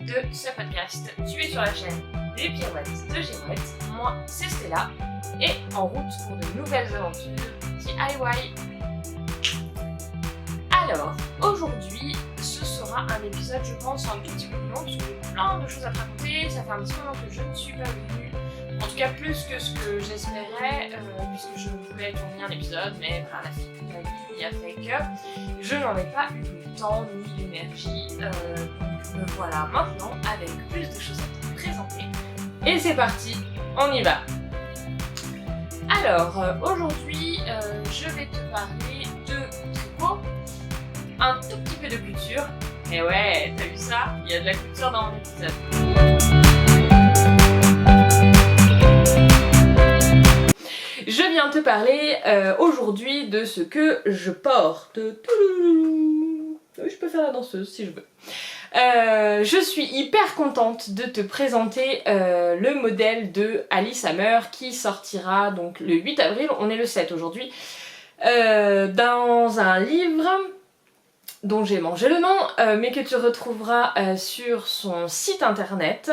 de ce podcast. Tu es sur la chaîne des Pirouettes de Girouette. Moi, c'est Stella et en route pour de nouvelles aventures DIY. Alors, aujourd'hui, ce sera un épisode, je pense, un tout petit peu plus long parce que j'ai plein de choses à te raconter. Ça fait un petit moment que je ne suis pas venue. En tout cas, plus que ce que j'espérais, puisque je voulais tourner un épisode, mais voilà, la vie a fait que je n'en ai pas eu le temps ni l'énergie. Donc me voilà maintenant avec plus de choses à te présenter. Et c'est parti, on y va. Alors, aujourd'hui, je vais te parler de tricot, un tout petit peu de couture. Et ouais, t'as vu ça? Il y a de la couture dans mon épisode. Je viens te parler aujourd'hui de ce que je porte. Oui, je peux faire la danseuse si je veux. Je suis hyper contente de te présenter le modèle de Alice Hammer qui sortira donc le 8 avril, on est le 7 aujourd'hui, dans un livre dont j'ai mangé le nom, mais que tu retrouveras sur son site internet,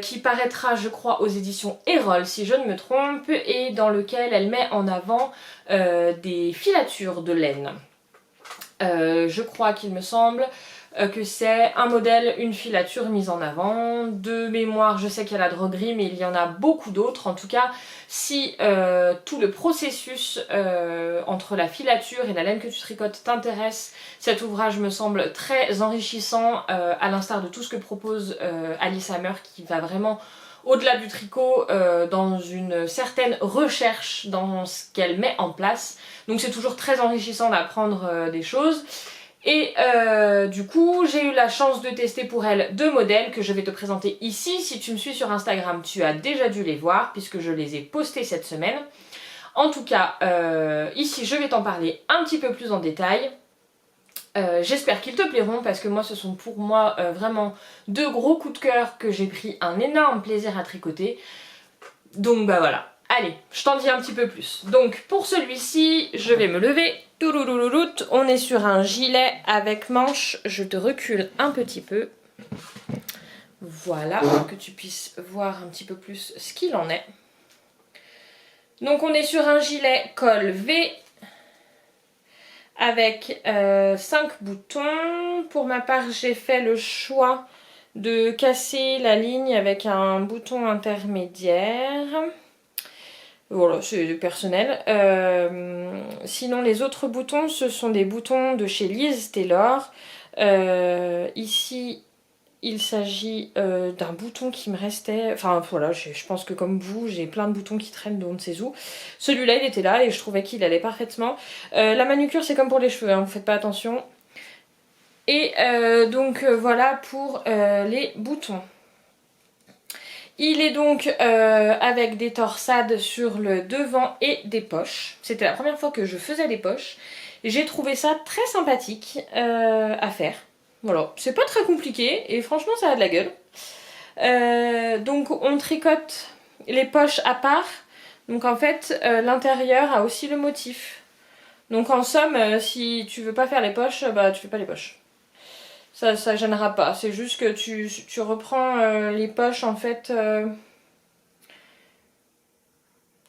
qui paraîtra je crois aux éditions Erol si je ne me trompe, et dans lequel elle met en avant des filatures de laine. Je crois qu'il me semble que c'est un modèle, une filature mise en avant. De mémoire, je sais qu'il y a la droguerie, mais il y en a beaucoup d'autres. En tout cas, si tout le processus entre la filature et la laine que tu tricotes t'intéresse, cet ouvrage me semble très enrichissant, à l'instar de tout ce que propose Alice Hammer, qui va vraiment au-delà du tricot, dans une certaine recherche dans ce qu'elle met en place. Donc c'est toujours très enrichissant d'apprendre des choses. Et du coup, j'ai eu la chance de tester pour elle deux modèles que je vais te présenter ici. Si tu me suis sur Instagram, tu as déjà dû les voir puisque je les ai postés cette semaine. En tout cas, ici, je vais t'en parler un petit peu plus en détail. J'espère qu'ils te plairont parce que moi, ce sont pour moi vraiment deux gros coups de cœur que j'ai pris un énorme plaisir à tricoter. Donc bah voilà. Allez, je t'en dis un petit peu plus. Donc pour celui-ci, je vais me lever. On est sur un gilet avec manches. Je te recule un petit peu. Voilà, pour que tu puisses voir un petit peu plus ce qu'il en est. Donc on est sur un gilet col V avec 5 boutons. Pour ma part, j'ai fait le choix de casser la ligne avec un bouton intermédiaire. Voilà, c'est personnel. Sinon, les autres boutons, ce sont des boutons de chez Liz Taylor. Ici, il s'agit d'un bouton qui me restait... Enfin, voilà, je pense que comme vous, j'ai plein de boutons qui traînent de on ne sait où. Celui-là, il était là et je trouvais qu'il allait parfaitement. La manucure, c'est comme pour les cheveux, hein, vous faites pas attention. Et donc, voilà pour les boutons. Il est donc avec des torsades sur le devant et des poches. C'était la première fois que je faisais des poches. J'ai trouvé ça très sympathique à faire. Voilà, c'est pas très compliqué et franchement ça a de la gueule. Donc on tricote les poches à part. Donc en fait l'intérieur a aussi le motif. Donc en somme, si tu veux pas faire les poches, bah tu fais pas les poches. Ça gênera pas, c'est juste que tu reprends les poches en fait.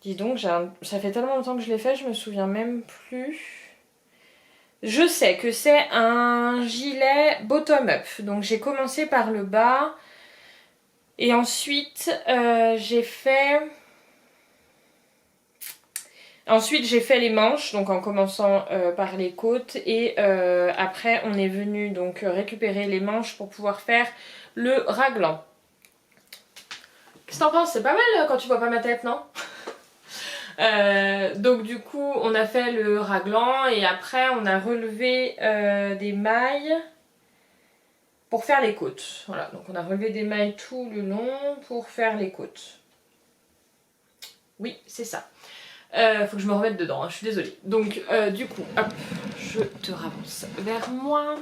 Dis donc, ça fait tellement longtemps que je l'ai fait, je me souviens même plus. Je sais que c'est un gilet bottom-up, donc j'ai commencé par le bas et ensuite j'ai fait les manches, donc en commençant par les côtes, et après on est venu donc récupérer les manches pour pouvoir faire le raglan. Qu'est-ce que t'en penses? C'est pas mal quand tu vois pas ma tête, non? Donc du coup on a fait le raglan et après on a relevé des mailles pour faire les côtes. Voilà, donc on a relevé des mailles tout le long pour faire les côtes. Oui, c'est ça. Faut que je me remette dedans, hein, je suis désolée. Donc du coup, hop, je te ravance vers moi.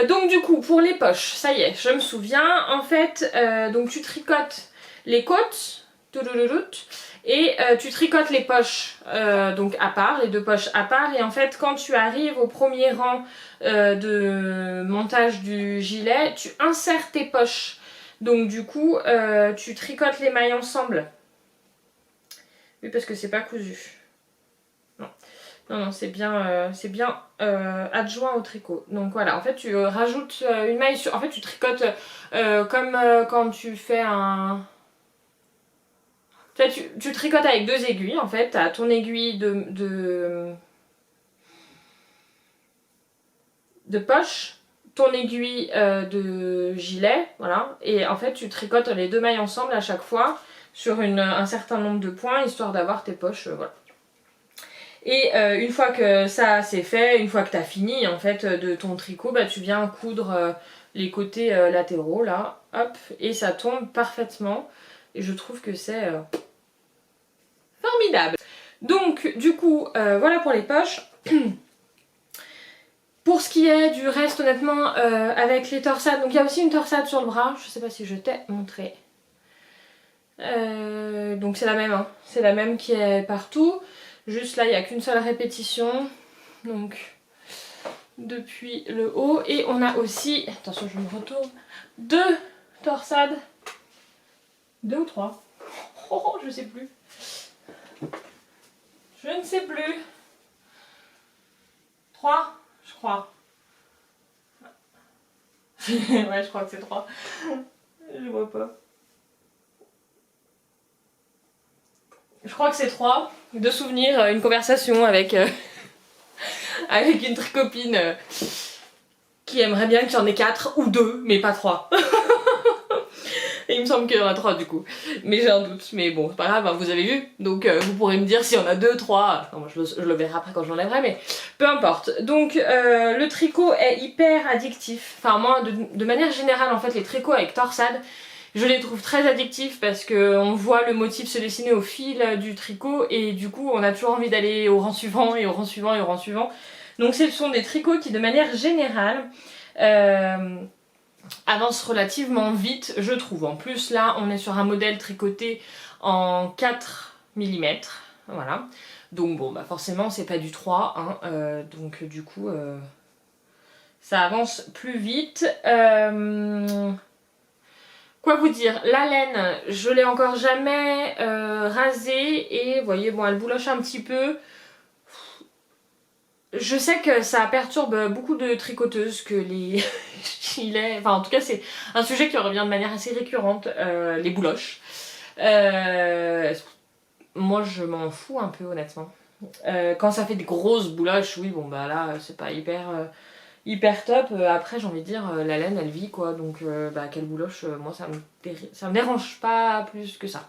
Donc du coup, pour les poches, ça y est, je me souviens. En fait, donc tu tricotes les côtes, Et tu tricotes les poches donc à part, les deux poches à part. Et en fait, quand tu arrives au premier rang de montage du gilet, tu insères tes poches. Donc du coup, tu tricotes les mailles ensemble. Oui, parce que c'est pas cousu. Non, non, non, c'est bien adjoint au tricot. Donc voilà, en fait, tu rajoutes une maille sur... En fait, tu tricotes comme quand tu fais un... Tu tricotes avec deux aiguilles, en fait. Tu as ton aiguille de poche, ton aiguille de gilet, voilà. Et en fait, tu tricotes les deux mailles ensemble à chaque fois sur un certain nombre de points, histoire d'avoir tes poches, voilà. Et une fois que ça c'est fait, une fois que tu as fini en fait de ton tricot, bah, tu viens coudre les côtés latéraux là, hop, et ça tombe parfaitement. Et je trouve que c'est formidable. Donc du coup, voilà pour les poches. Pour ce qui est du reste, honnêtement, avec les torsades, donc il y a aussi une torsade sur le bras, je sais pas si je t'ai montré. Donc c'est la même, hein. C'est la même qui est partout. Juste là, il n'y a qu'une seule répétition. Donc depuis le haut. Et on a aussi, attention je me retourne, deux torsades. Deux ou trois? Oh, je sais plus. Je ne sais plus. Trois, je crois. Ouais, je crois que c'est trois. Je vois pas. Je crois que c'est trois. De souvenirs, une conversation avec, avec une tricopine qui aimerait bien qu'il y en ait 4 ou 2, mais pas 3. Et il me semble qu'il y en a 3 du coup. Mais j'ai un doute. Mais bon, c'est pas grave, hein, vous avez vu. Donc vous pourrez me dire s'il y en a 2, 3. Non, moi je le verrai après quand je l'enlèverai, mais peu importe. Donc le tricot est hyper addictif. Enfin moi, de manière générale, en fait, les tricots avec torsade, je les trouve très addictifs parce qu'on voit le motif se dessiner au fil du tricot et du coup on a toujours envie d'aller au rang suivant et au rang suivant et au rang suivant. Donc ce sont des tricots qui de manière générale avancent relativement vite, je trouve. En plus là on est sur un modèle tricoté en 4 mm, voilà. Donc bon bah forcément c'est pas du 3, hein, donc du coup ça avance plus vite. Quoi vous dire, la laine, je l'ai encore jamais rasée et vous voyez, bon, elle bouloche un petit peu. Je sais que ça perturbe beaucoup de tricoteuses que les gilets, enfin en tout cas c'est un sujet qui revient de manière assez récurrente, les bouloches. Moi je m'en fous un peu honnêtement. Quand ça fait des grosses bouloches, oui bon bah là c'est pas hyper top. Après j'ai envie de dire la laine elle vit quoi, donc bah quelle bouloche, moi ça me dérange pas plus que ça.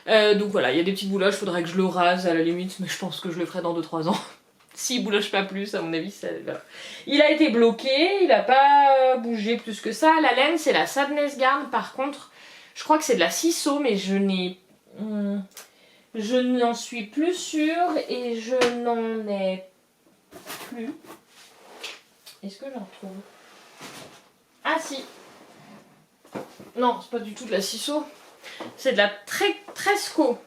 Donc voilà, il y a des petites bouloches, faudrait que je le rase à la limite, mais je pense que je le ferai dans 2-3 ans. S'il bouloche pas plus, à mon avis, ça, voilà. Il a été bloqué, il a pas bougé plus que ça. La laine c'est la Sadness Garn, par contre je crois que c'est de la ciseau, mais je n'en suis plus sûre et je n'en ai plus. Est-ce que j'en retrouve? Ah si. Non, c'est pas du tout de la ciseau. C'est de la Tresco.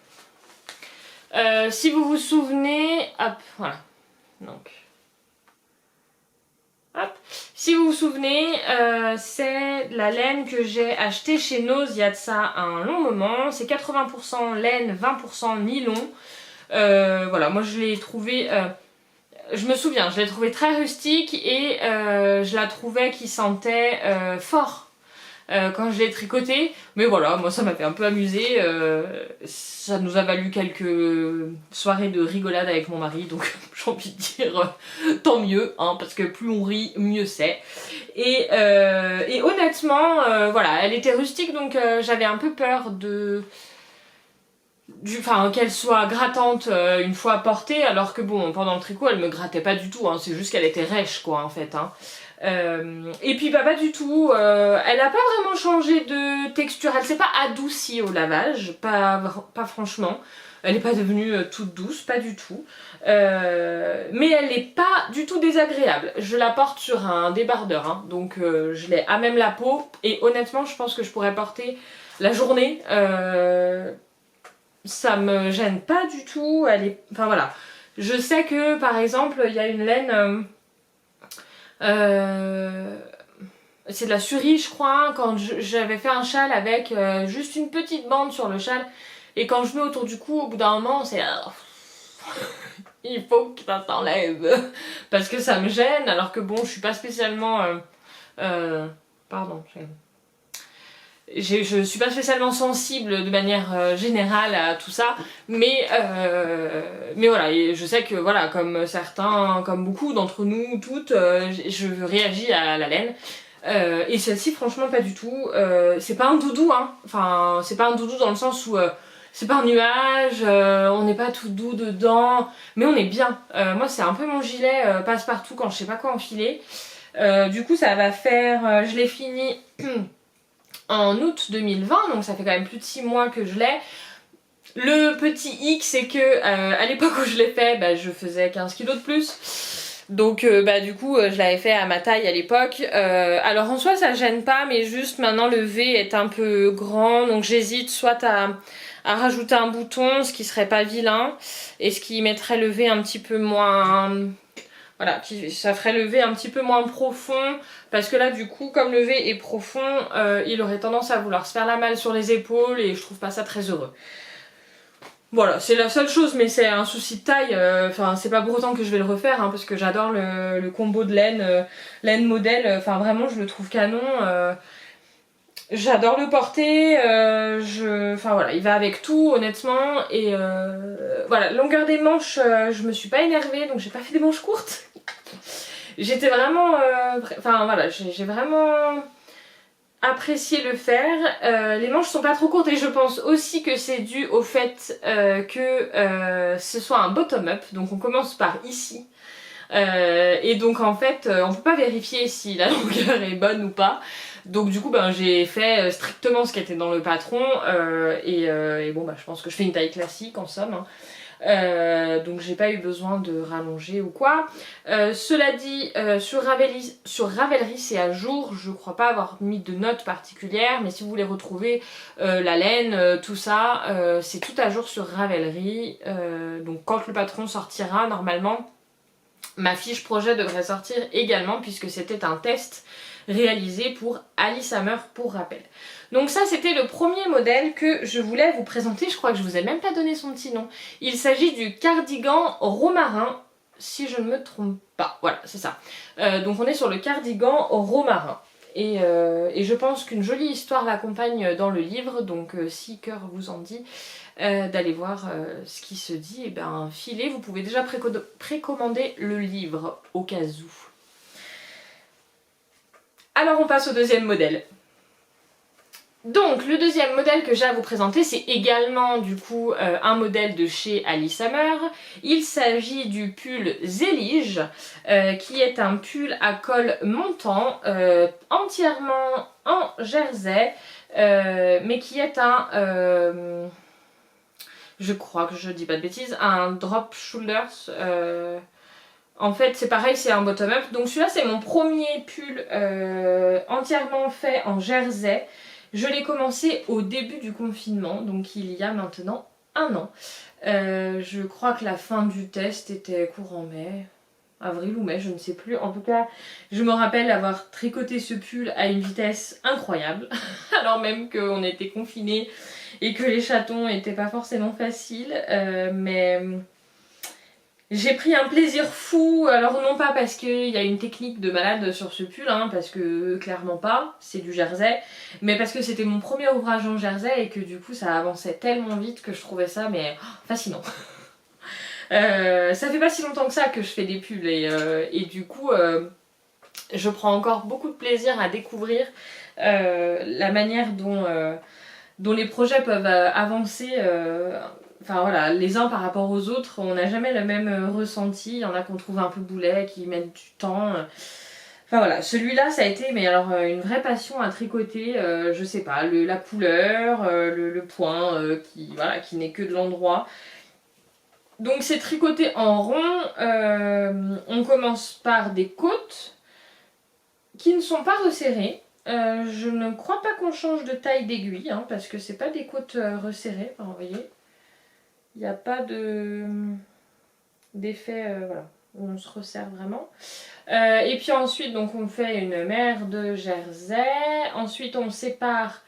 Si vous vous souvenez... Hop, voilà. Donc... Hop. Si vous vous souvenez, c'est la laine que j'ai achetée chez Nose il y a de ça un long moment. C'est 80% laine, 20% nylon. Voilà, moi je l'ai trouvé... je me souviens, je l'ai trouvée très rustique et je la trouvais qui sentait fort quand je l'ai tricotée. Mais voilà, moi ça m'a fait un peu amuser. Ça nous a valu quelques soirées de rigolade avec mon mari, donc j'ai envie de dire tant mieux, hein, parce que plus on rit, mieux c'est. Et honnêtement, voilà, elle était rustique, donc j'avais un peu peur qu'elle soit grattante une fois portée, alors que bon, pendant le tricot elle me grattait pas du tout, hein, c'est juste qu'elle était rêche quoi en fait, hein. Et puis bah, pas du tout, elle a pas vraiment changé de texture, elle s'est pas adoucie au lavage, pas franchement, elle est pas devenue toute douce, pas du tout, mais elle est pas du tout désagréable. Je la porte sur un débardeur, hein, donc je l'ai à même la peau et honnêtement je pense que je pourrais porter la journée ça me gêne pas du tout, elle est... Enfin voilà, je sais que par exemple il y a une laine... c'est de la Suri je crois, quand j'avais fait un châle avec juste une petite bande sur le châle, et quand je mets autour du cou, au bout d'un moment c'est... il faut que ça s'enlève, parce que ça me gêne, alors que bon je suis pas spécialement... pardon, je suis pas spécialement sensible de manière générale à tout ça, mais voilà, et je sais que voilà, comme certains, comme beaucoup d'entre nous toutes, je réagis à la laine. Et celle-ci franchement pas du tout. C'est pas un doudou hein, enfin c'est pas un doudou dans le sens où c'est pas un nuage, on n'est pas tout doux dedans, mais on est bien. Moi c'est un peu mon gilet passe-partout quand je sais pas quoi enfiler. Du coup ça va faire, je l'ai fini en août 2020, donc ça fait quand même plus de 6 mois que je l'ai. Le petit hic c'est que à l'époque où je l'ai fait, bah, je faisais 15 kilos de plus. Donc bah du coup je l'avais fait à ma taille à l'époque. Alors en soi ça gêne pas, mais juste maintenant le V est un peu grand, donc j'hésite soit à rajouter un bouton, ce qui serait pas vilain, et ce qui mettrait le V un petit peu moins... Voilà, ça ferait le V un petit peu moins profond, parce que là du coup comme le V est profond, il aurait tendance à vouloir se faire la malle sur les épaules et je trouve pas ça très heureux. Voilà, c'est la seule chose, mais c'est un souci de taille, enfin c'est pas pour autant que je vais le refaire, hein, parce que j'adore le combo de laine, laine modèle, enfin vraiment je le trouve canon. J'adore le porter, enfin voilà, il va avec tout honnêtement, et voilà, longueur des manches, je me suis pas énervée, donc j'ai pas fait des manches courtes. J'étais vraiment, enfin voilà, j'ai vraiment apprécié le faire. Les manches sont pas trop courtes et je pense aussi que c'est dû au fait que ce soit un bottom-up, donc on commence par ici. Et donc en fait on peut pas vérifier si la longueur est bonne ou pas, donc du coup ben, j'ai fait strictement ce qui était dans le patron, et bon bah je pense que je fais une taille classique en somme, hein. Donc j'ai pas eu besoin de rallonger ou quoi. Cela dit, sur Ravelry c'est à jour, je crois pas avoir mis de notes particulières, mais si vous voulez retrouver la laine, tout ça, c'est tout à jour sur Ravelry. Donc quand le patron sortira normalement, ma fiche projet devrait sortir également, puisque c'était un test réalisé pour Alice Hammer pour rappel. Donc ça c'était le premier modèle que je voulais vous présenter, je crois que je vous ai même pas donné son petit nom. Il s'agit du cardigan romarin, si je ne me trompe pas, voilà c'est ça. Donc on est sur le cardigan romarin. Et je pense qu'une jolie histoire l'accompagne dans le livre, donc si cœur vous en dit, d'aller voir ce qui se dit, et ben filez, vous pouvez déjà précommander le livre au cas où. Alors on passe au deuxième modèle. Donc le deuxième modèle que j'ai à vous présenter, c'est également du coup un modèle de chez Alice Hammer. Il s'agit du pull Zélige, qui est un pull à col montant, entièrement en jersey, mais qui est un... je crois que je dis pas de bêtises, un drop shoulders. En fait c'est pareil, c'est un bottom up. Donc celui-là c'est mon premier pull entièrement fait en jersey. Je l'ai commencé au début du confinement, donc il y a maintenant 1 an. Je crois que la fin du test était courant mai, avril ou mai, je ne sais plus. En tout cas, je me rappelle avoir tricoté ce pull à une vitesse incroyable, alors même qu'on était confinés et que les chatons n'étaient pas forcément faciles, mais j'ai pris un plaisir fou. Alors non pas parce qu'il y a une technique de malade sur ce pull, hein, parce que clairement pas, c'est du jersey, mais parce que c'était mon premier ouvrage en jersey et que du coup ça avançait tellement vite que je trouvais ça mais fascinant. Ça fait pas si longtemps que ça que je fais des pulls, et du coup je prends encore beaucoup de plaisir à découvrir la manière dont les projets peuvent avancer, enfin voilà, les uns par rapport aux autres. On n'a jamais le même ressenti. Il y en a qu'on trouve un peu boulet, qui mettent du temps. Enfin voilà, celui-là ça a été mais alors une vraie passion à tricoter, je sais pas, la couleur, le point voilà, qui n'est que de l'endroit. Donc c'est tricoté en rond, on commence par des côtes qui ne sont pas resserrées. Je ne crois pas qu'on change de taille d'aiguille, hein, parce que c'est pas des côtes resserrées, enfin, vous voyez. Il n'y a pas d'effet, voilà, où on se resserre vraiment. Et puis ensuite, donc on fait une mère de jersey. Ensuite, on sépare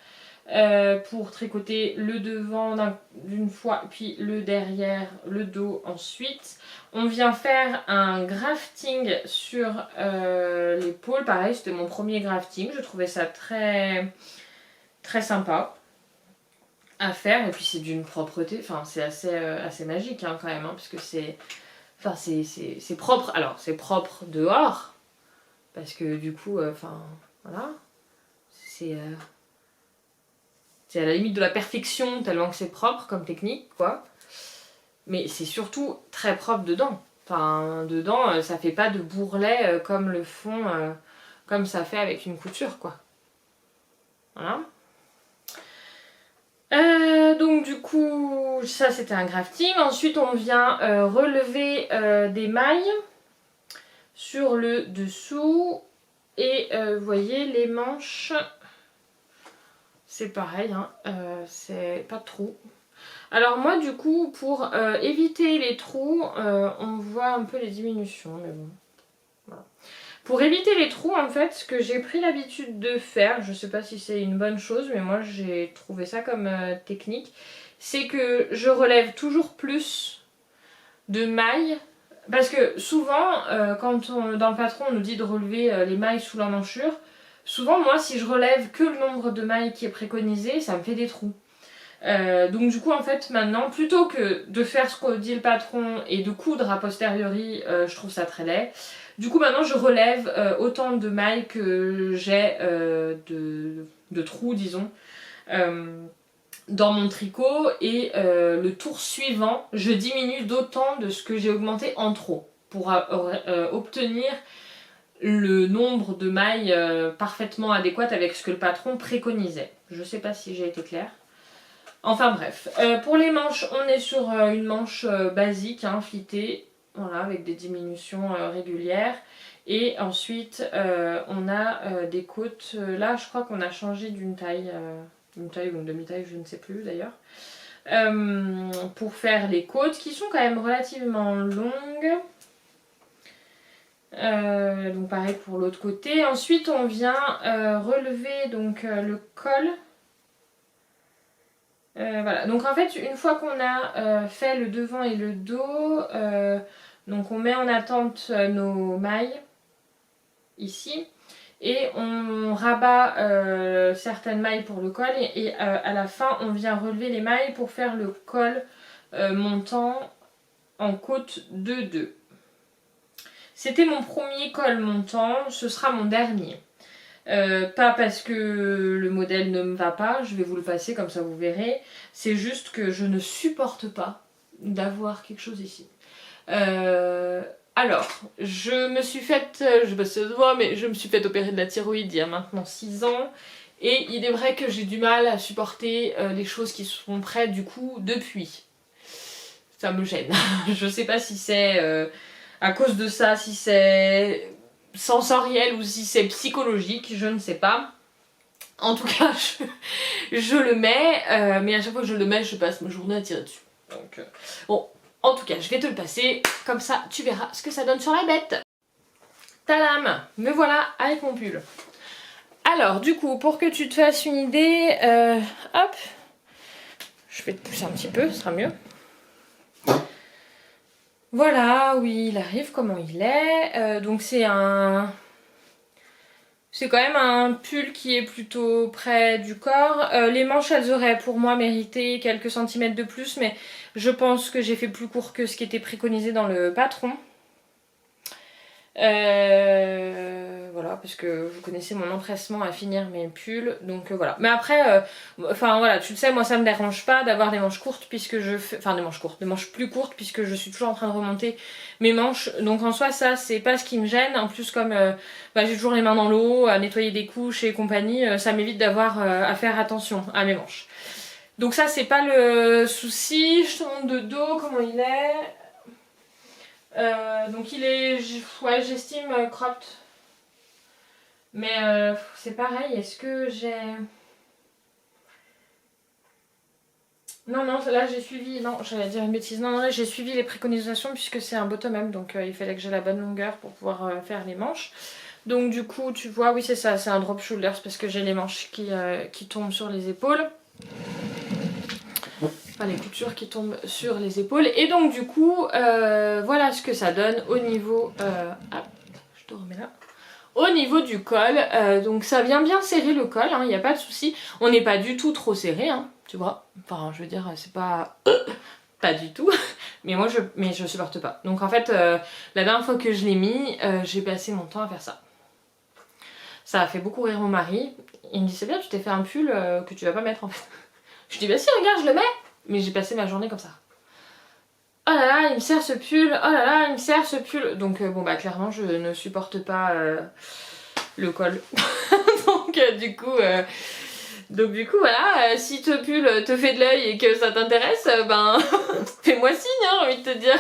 pour tricoter le devant d'une fois, puis le derrière, le dos ensuite. On vient faire un grafting sur l'épaule. Pareil, c'était mon premier grafting. Je trouvais ça très, très sympa à faire. Et puis c'est d'une propreté. Enfin, c'est assez magique hein, quand même. Hein, parce que c'est propre. Alors, c'est propre dehors. Parce que du coup, voilà. C'est à la limite de la perfection tellement que c'est propre comme technique, quoi. Mais c'est surtout très propre dedans. Enfin, dedans, ça fait pas de bourrelet comme le font, comme ça fait avec une couture, quoi. Voilà. Donc du coup, ça c'était un grafting. Ensuite, on vient relever des mailles sur le dessous. Et vous voyez, les manches, c'est pareil, hein, c'est pas de trou. Alors moi du coup pour éviter les trous, on voit un peu les diminutions mais bon. Voilà. Pour éviter les trous en fait ce que j'ai pris l'habitude de faire, je sais pas si c'est une bonne chose mais moi j'ai trouvé ça comme technique, c'est que je relève toujours plus de mailles. Parce que souvent quand dans le patron on nous dit de relever les mailles sous l'emmanchure, souvent moi si je relève que le nombre de mailles qui est préconisé ça me fait des trous. Donc du coup en fait maintenant plutôt que de faire ce qu'on dit le patron et de coudre a posteriori je trouve ça très laid. Du coup maintenant je relève autant de mailles que j'ai de trous disons dans mon tricot et le tour suivant je diminue d'autant de ce que j'ai augmenté en trop pour obtenir le nombre de mailles parfaitement adéquat avec ce que le patron préconisait. Je sais pas si j'ai été claire. Enfin bref, pour les manches, on est sur une manche basique, hein, filetée, voilà, avec des diminutions régulières. Et ensuite, on a des côtes, là je crois qu'on a changé d'une taille, une taille ou une demi-taille, je ne sais plus d'ailleurs. Pour faire les côtes qui sont quand même relativement longues. Donc pareil pour l'autre côté. Ensuite, on vient relever donc, le col. Voilà, donc en fait une fois qu'on a fait le devant et le dos, donc on met en attente nos mailles ici et on rabat certaines mailles pour le col et à la fin on vient relever les mailles pour faire le col montant en côte de 2. C'était mon premier col montant, ce sera mon dernier. Pas parce que le modèle ne me va pas, je vais vous le passer comme ça vous verrez. C'est juste que je ne supporte pas d'avoir quelque chose ici. Alors, je me suis faite, je sais pas si ça se voit, mais je me suis faite opérer de la thyroïde il y a maintenant 6 ans. Et il est vrai que j'ai du mal à supporter les choses qui sont près du coup depuis. Ça me gêne. Je sais pas si c'est à cause de ça, si c'est sensoriel ou si c'est psychologique, je ne sais pas. En tout cas, je le mets, mais à chaque fois que je le mets, je passe ma journée à tirer dessus. Donc, bon, en tout cas, je vais te le passer, comme ça tu verras ce que ça donne sur la bête. Tadam! Me voilà avec mon pull. Alors, du coup, pour que tu te fasses une idée, hop, je vais te pousser un petit peu, ce sera mieux. Voilà, oui, il arrive comment il est. Donc c'est un... C'est quand même un pull qui est plutôt près du corps. Les manches, elles auraient pour moi mérité quelques centimètres de plus, mais je pense que j'ai fait plus court que ce qui était préconisé dans le patron. Voilà, parce que vous connaissez mon empressement à finir mes pulls, donc voilà. Mais après, enfin voilà, tu le sais, moi ça me dérange pas d'avoir des manches courtes puisque je fais, enfin des manches courtes, des manches plus courtes puisque je suis toujours en train de remonter mes manches. Donc en soi ça c'est pas ce qui me gêne. En plus comme bah, j'ai toujours les mains dans l'eau, à nettoyer des couches et compagnie, ça m'évite d'avoir à faire attention à mes manches. Donc ça c'est pas le souci. Je te montre de dos comment il est. Donc il est, ouais, j'estime cropped. Mais c'est pareil, est-ce que j'ai... Non, non, là j'ai suivi, non, j'allais dire une bêtise, non, non, là j'ai suivi les préconisations puisque c'est un bottom-up, donc il fallait que j'ai la bonne longueur pour pouvoir faire les manches. Donc du coup, tu vois, oui c'est ça, c'est un drop shoulder parce que j'ai les manches qui tombent sur les épaules. Enfin, les coutures qui tombent sur les épaules. Et donc du coup, voilà ce que ça donne au niveau... hop, je te remets là. Au niveau du col, donc ça vient bien serrer le col, il n'y a pas de souci. On n'est pas du tout trop serré, hein, tu vois. Enfin, je veux dire, c'est pas... pas du tout. Mais moi, je supporte pas. Donc en fait, la dernière fois que je l'ai mis, j'ai passé mon temps à faire ça. Ça a fait beaucoup rire mon mari. Il me dit, c'est bien, tu t'es fait un pull que tu vas pas mettre en fait. Je dis, bah si, regarde, je le mets. Mais j'ai passé ma journée comme ça. Oh là là, il me sert ce pull. Oh là là, il me sert ce pull. Donc bon bah clairement, je ne supporte pas le col. Donc du coup voilà, si ce pull te fait de l'œil et que ça t'intéresse, ben fais-moi signe, hein, j'ai envie de te dire.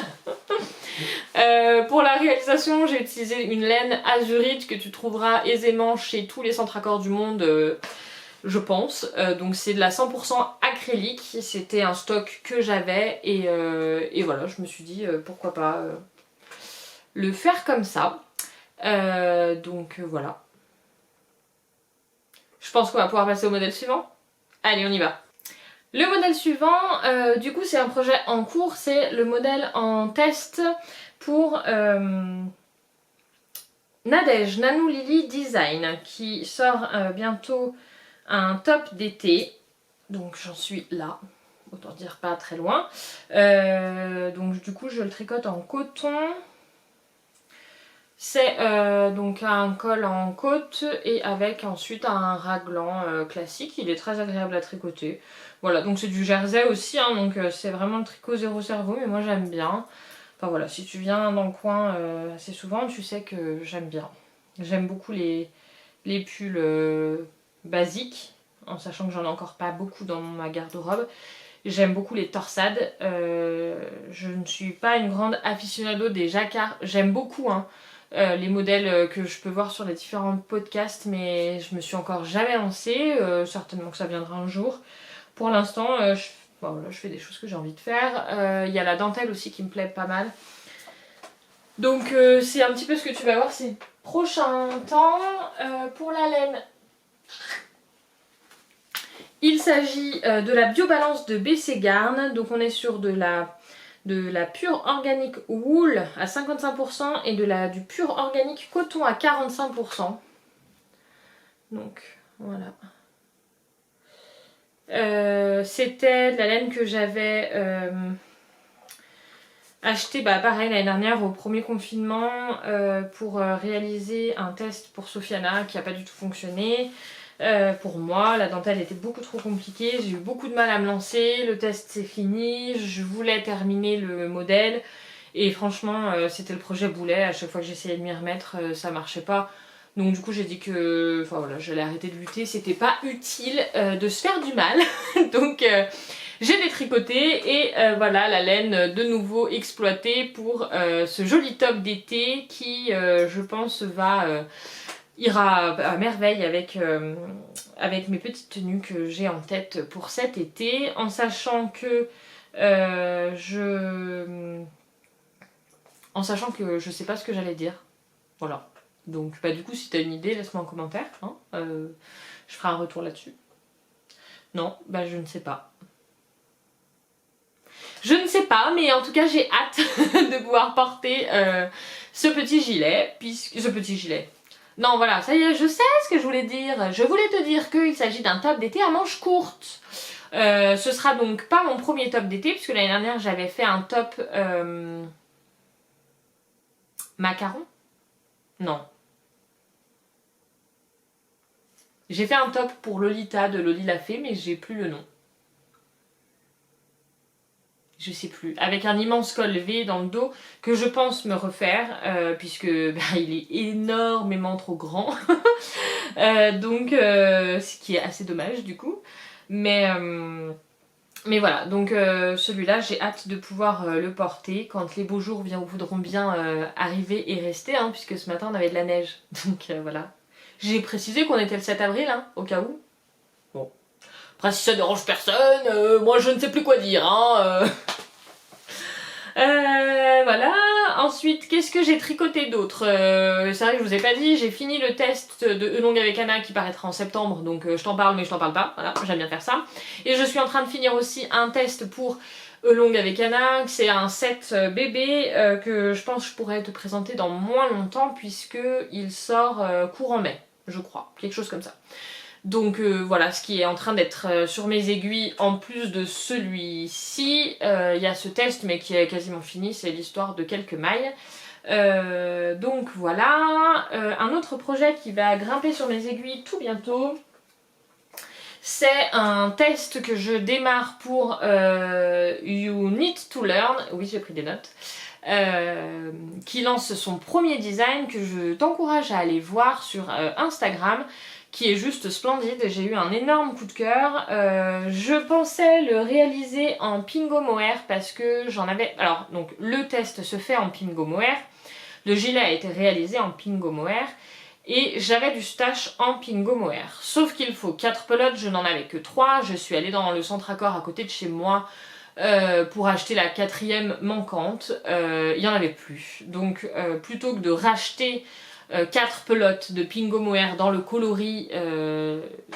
Pour la réalisation, j'ai utilisé une laine azurite que tu trouveras aisément chez tous les centres accords du monde, je pense. Donc c'est de la 100% acrylique, c'était un stock que j'avais et voilà, je me suis dit pourquoi pas le faire comme ça. Donc voilà. Je pense qu'on va pouvoir passer au modèle suivant. Allez, on y va. Le modèle suivant, du coup c'est un projet en cours, c'est le modèle en test pour Nadège Nanou Lily Design qui sort bientôt un top d'été. Donc j'en suis là, autant dire pas très loin. Donc du coup je le tricote en coton. C'est donc un col en côte et avec ensuite un raglan classique. Il est très agréable à tricoter. Voilà, donc c'est du jersey aussi, hein, donc c'est vraiment le tricot zéro cerveau, mais moi j'aime bien. Enfin voilà, si tu viens dans le coin assez souvent, tu sais que j'aime bien. J'aime beaucoup les pulls basiques, en sachant que j'en ai encore pas beaucoup dans ma garde-robe. J'aime beaucoup les torsades. Je ne suis pas une grande aficionado des jacquards. J'aime beaucoup, hein. Les modèles que je peux voir sur les différents podcasts, mais je me suis encore jamais lancée, certainement que ça viendra un jour. Pour l'instant, bon, là, je fais des choses que j'ai envie de faire. Il y a la dentelle aussi qui me plaît pas mal. Donc c'est un petit peu ce que tu vas voir ces prochains temps. Pour la laine, il s'agit de la Biobalance de BC Garn. Donc on est sur de la pure organique wool à 55% et du pur organique coton à 45%. Donc voilà. C'était de la laine que j'avais achetée pareil l'année dernière au premier confinement pour réaliser un test pour Sofiana qui n'a pas du tout fonctionné. Pour moi, la dentelle était beaucoup trop compliquée, j'ai eu beaucoup de mal à me lancer, le test c'est fini, je voulais terminer le modèle et franchement c'était le projet boulet, à chaque fois que j'essayais de m'y remettre ça marchait pas. Donc du coup j'ai dit que voilà, j'allais arrêter de lutter, c'était pas utile de se faire du mal. Donc j'ai détricoté et voilà la laine de nouveau exploitée pour ce joli top d'été qui je pense ira à merveille avec mes petites tenues que j'ai en tête pour cet été, en sachant que je sais pas ce que j'allais dire. Voilà. Donc bah, du coup si t'as une idée, laisse-moi en commentaire. Hein. Je ferai un retour là-dessus. Non, bah je ne sais pas. Je ne sais pas, mais en tout cas j'ai hâte de pouvoir porter ce petit gilet. Ce petit gilet. Non voilà, ça y est, je sais ce que je voulais dire. Je voulais te dire qu'il s'agit d'un top d'été à manches courtes. Ce sera donc pas mon premier top d'été, puisque l'année dernière j'avais fait un top macaron. Non. J'ai fait un top pour Lolita de Loli l'a fait, mais j'ai plus le nom. Je sais plus. Avec un immense col V dans le dos que je pense me refaire, puisque il est énormément trop grand. Donc, ce qui est assez dommage du coup. Mais voilà, donc celui-là, j'ai hâte de pouvoir le porter quand les beaux jours voudront bien arriver et rester, hein, puisque ce matin on avait de la neige. Donc voilà. J'ai précisé qu'on était le 7 avril, hein, au cas où. Bon. Après si ça dérange personne, moi je ne sais plus quoi dire, hein. Voilà, ensuite qu'est-ce que j'ai tricoté d'autre? C'est vrai que je vous ai pas dit, j'ai fini le test de Elong avec Anna qui paraîtra en septembre, donc je t'en parle mais je t'en parle pas, voilà, j'aime bien faire ça. Et je suis en train de finir aussi un test pour Elong avec Anna, c'est un set bébé que je pense que je pourrais te présenter dans moins longtemps puisque il sort courant mai, je crois, quelque chose comme ça. Donc voilà, ce qui est en train d'être sur mes aiguilles en plus de celui-ci. Il y a ce test mais qui est quasiment fini, c'est l'histoire de quelques mailles. Donc voilà, un autre projet qui va grimper sur mes aiguilles tout bientôt, c'est un test que je démarre pour You Need to Learn, oui j'ai pris des notes, qui lance son premier design que je t'encourage à aller voir sur Instagram, qui est juste splendide, j'ai eu un énorme coup de cœur. Je pensais le réaliser en Pingo Mohair parce que j'en avais... Alors, donc le test se fait en Pingo Mohair, le gilet a été réalisé en Pingo Mohair, et j'avais du stash en Pingo Mohair. Sauf qu'il faut 4 pelotes, je n'en avais que 3, je suis allée dans le centre Accor à côté de chez moi pour acheter la 4e manquante, il n'y en avait plus. Donc plutôt que de racheter 4 pelotes de Pingo Mohair dans le coloris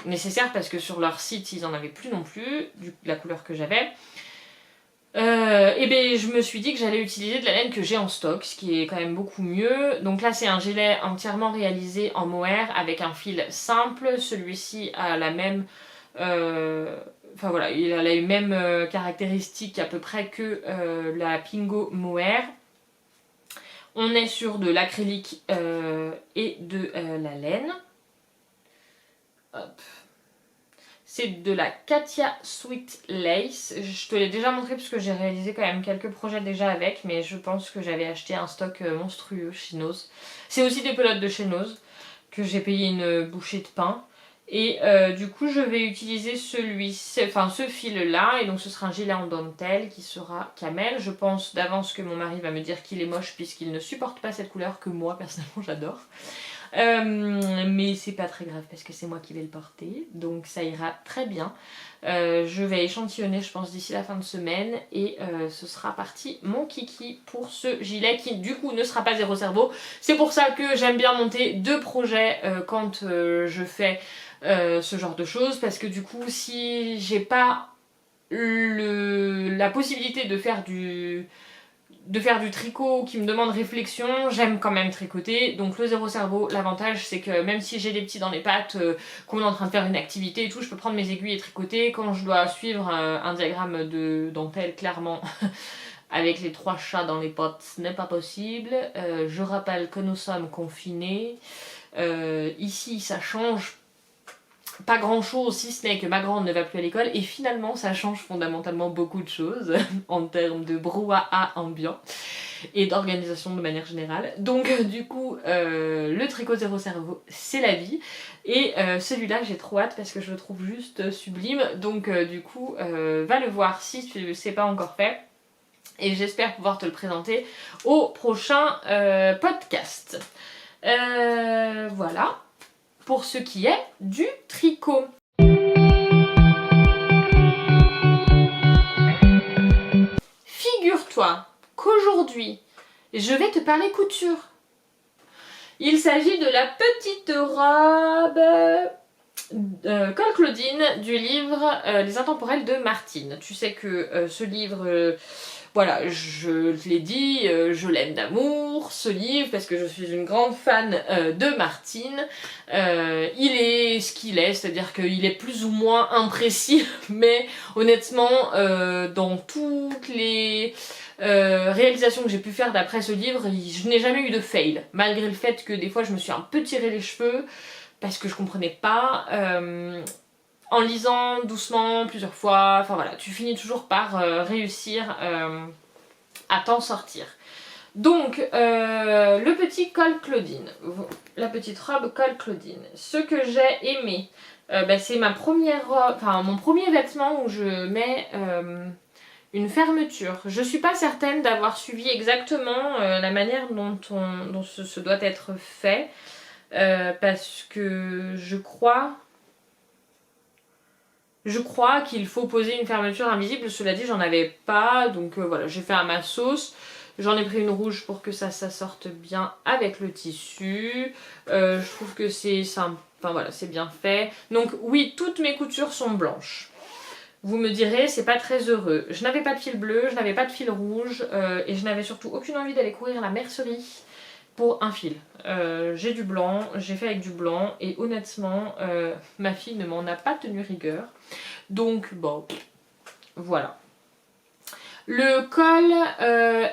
nécessaire, parce que sur leur site ils en avaient plus non plus, la couleur que j'avais, et ben je me suis dit que j'allais utiliser de la laine que j'ai en stock, ce qui est quand même beaucoup mieux. Donc là c'est un gilet entièrement réalisé en mohair avec un fil simple, celui-ci a la même... Enfin voilà, il a les mêmes caractéristiques à peu près que la Pingo Mohair. On est sur de l'acrylique et de la laine. Hop. C'est de la Katia Sweet Lace. Je te l'ai déjà montré parce que j'ai réalisé quand même quelques projets déjà avec, mais je pense que j'avais acheté un stock monstrueux chez Nose. C'est aussi des pelotes de chez Nose que j'ai payé une bouchée de pain. Et du coup je vais utiliser ce fil là, et donc ce sera un gilet en dentelle qui sera camel. Je pense d'avance que mon mari va me dire qu'il est moche puisqu'il ne supporte pas cette couleur que moi personnellement j'adore. Mais c'est pas très grave parce que c'est moi qui vais le porter, donc ça ira très bien. Je vais échantillonner je pense d'ici la fin de semaine et ce sera parti mon kiki pour ce gilet qui du coup ne sera pas zéro cerveau. C'est pour ça que j'aime bien monter 2 projets quand je fais ce genre de choses, parce que du coup si j'ai pas la possibilité de faire du tricot qui me demande réflexion, j'aime quand même tricoter. Donc le zéro cerveau, l'avantage c'est que même si j'ai des petits dans les pattes, qu'on est en train de faire une activité et tout, je peux prendre mes aiguilles et tricoter. Quand je dois suivre un diagramme de dentelle, clairement avec les 3 chats dans les pattes, ce n'est pas possible. Je rappelle que nous sommes confinés. Ici ça change pas grand chose si ce n'est que ma grande ne va plus à l'école, et finalement ça change fondamentalement beaucoup de choses en termes de brouhaha ambiant et d'organisation de manière générale. Donc du coup le tricot zéro cerveau c'est la vie, et celui-là j'ai trop hâte parce que je le trouve juste sublime. Donc du coup va le voir si tu ne sais pas encore fait, et j'espère pouvoir te le présenter au prochain podcast. Voilà pour ce qui est du tricot. Figure-toi qu'aujourd'hui, je vais te parler couture. Il s'agit de la petite robe Col Claudine du livre Les Intemporels de Martine. Tu sais que ce livre... voilà, je l'ai dit, je l'aime d'amour, ce livre, parce que je suis une grande fan de Martine. Il est ce qu'il est, c'est-à-dire qu'il est plus ou moins imprécis, mais honnêtement, dans toutes les réalisations que j'ai pu faire d'après ce livre, je n'ai jamais eu de fail, malgré le fait que des fois je me suis un peu tiré les cheveux, parce que je comprenais pas... en lisant doucement plusieurs fois, enfin voilà, tu finis toujours par réussir à t'en sortir. Donc le petit col Claudine, la petite robe col Claudine, ce que j'ai aimé, c'est ma première robe, enfin mon premier vêtement où je mets une fermeture. Je suis pas certaine d'avoir suivi exactement la manière dont ce doit être fait, parce que je crois Je crois qu'il faut poser une fermeture invisible, cela dit j'en avais pas, donc voilà, j'ai fait à ma sauce. J'en ai pris une rouge pour que ça sorte bien avec le tissu. Je trouve que c'est simple, enfin voilà, c'est bien fait. Donc oui, toutes mes coutures sont blanches. Vous me direz, c'est pas très heureux. Je n'avais pas de fil bleu, je n'avais pas de fil rouge, et je n'avais surtout aucune envie d'aller courir la mercerie pour un fil. J'ai du blanc, j'ai fait avec du blanc, et honnêtement, ma fille ne m'en a pas tenu rigueur. Donc bon, voilà. Le col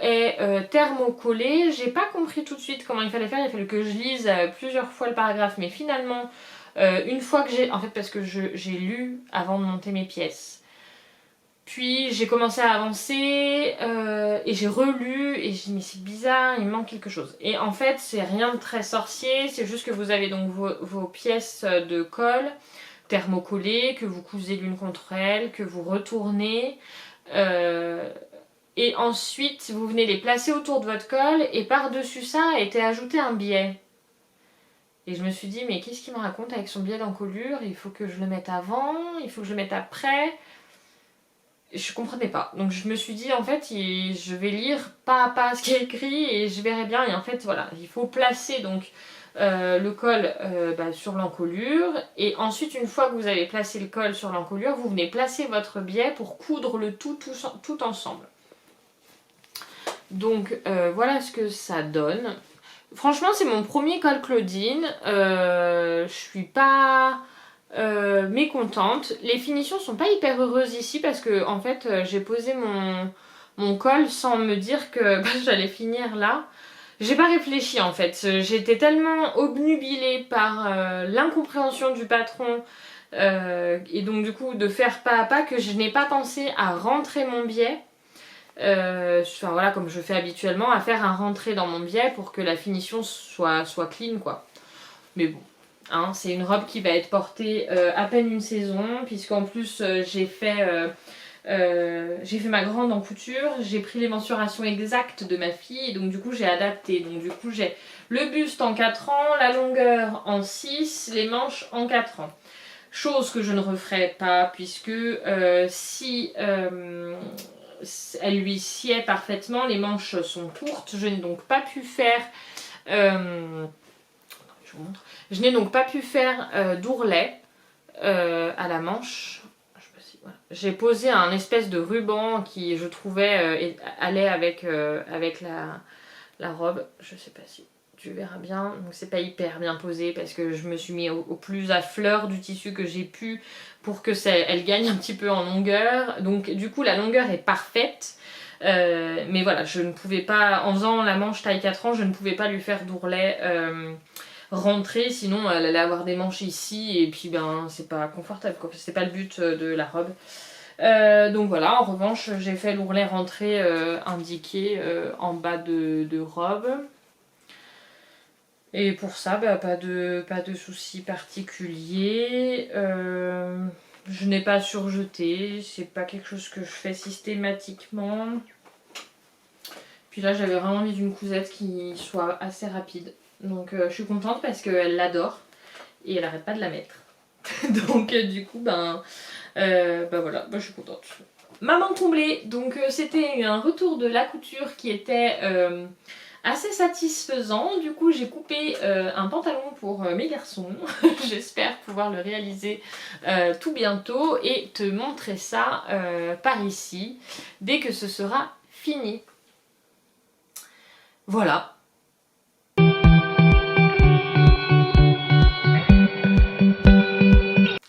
est thermocollé. J'ai pas compris tout de suite comment il fallait faire. Il a fallu que je lise plusieurs fois le paragraphe. Mais finalement, une fois que j'ai... En fait, parce que j'ai lu avant de monter mes pièces. Puis j'ai commencé à avancer et j'ai relu et j'ai dit mais c'est bizarre, il me manque quelque chose. Et en fait, c'est rien de très sorcier. C'est juste que vous avez donc vos pièces de colle thermocollées que vous cousez l'une contre elle, que vous retournez. Et ensuite, vous venez les placer autour de votre col et par-dessus ça a été ajouté un biais. Et je me suis dit, mais qu'est-ce qu'il me raconte avec son biais d'encolure? Il faut que je le mette avant, il faut que je le mette après. Je comprenais pas. Donc je me suis dit, en fait, je vais lire pas à pas ce qui est écrit et je verrai bien. Et en fait, voilà, il faut placer donc le col sur l'encolure. Et ensuite, une fois que vous avez placé le col sur l'encolure, vous venez placer votre biais pour coudre le tout ensemble. Donc voilà ce que ça donne. Franchement, c'est mon premier col Claudine. Je suis pas mécontente. Les finitions sont pas hyper heureuses ici parce que en fait j'ai posé mon col sans me dire que j'allais finir là. J'ai pas réfléchi en fait. J'étais tellement obnubilée par l'incompréhension du patron et donc du coup de faire pas à pas que je n'ai pas pensé à rentrer mon biais. Enfin voilà, comme je fais habituellement, à faire un rentré dans mon biais pour que la finition soit clean quoi. Mais bon, hein, c'est une robe qui va être portée à peine une saison, puisqu'en plus j'ai fait ma grande en couture, j'ai pris les mensurations exactes de ma fille, et donc du coup j'ai adapté. Donc du coup j'ai le buste en 4 ans, la longueur en 6, les manches en 4 ans. Chose que je ne referai pas, puisque si elle lui sied parfaitement, les manches sont courtes, je n'ai donc pas pu faire... je vous montre. Je n'ai donc pas pu faire d'ourlet à la manche. Voilà. J'ai posé un espèce de ruban qui, je trouvais, allait avec la robe. Je sais pas si tu verras bien. Donc c'est pas hyper bien posé parce que je me suis mis au plus à fleur du tissu que j'ai pu pour que elle gagne un petit peu en longueur. Donc du coup la longueur est parfaite. Mais voilà, je ne pouvais pas, en faisant la manche taille 4 ans, je ne pouvais pas lui faire d'ourlet rentrer, sinon elle allait avoir des manches ici et puis ben c'est pas confortable quoi, c'est pas le but de la robe. Donc voilà, en revanche j'ai fait l'ourlet rentré indiqué en bas de robe. Et pour ça, bah, pas de soucis particuliers. Je n'ai pas surjeté, c'est pas quelque chose que je fais systématiquement. Puis là j'avais vraiment envie d'une cousette qui soit assez rapide. Donc je suis contente parce qu'elle l'adore et elle arrête pas de la mettre. Donc du coup voilà, je suis contente. Maman comblée, donc c'était un retour de la couture qui était assez satisfaisant. Du coup j'ai coupé un pantalon pour mes garçons. J'espère pouvoir le réaliser tout bientôt et te montrer ça par ici dès que ce sera fini. Voilà.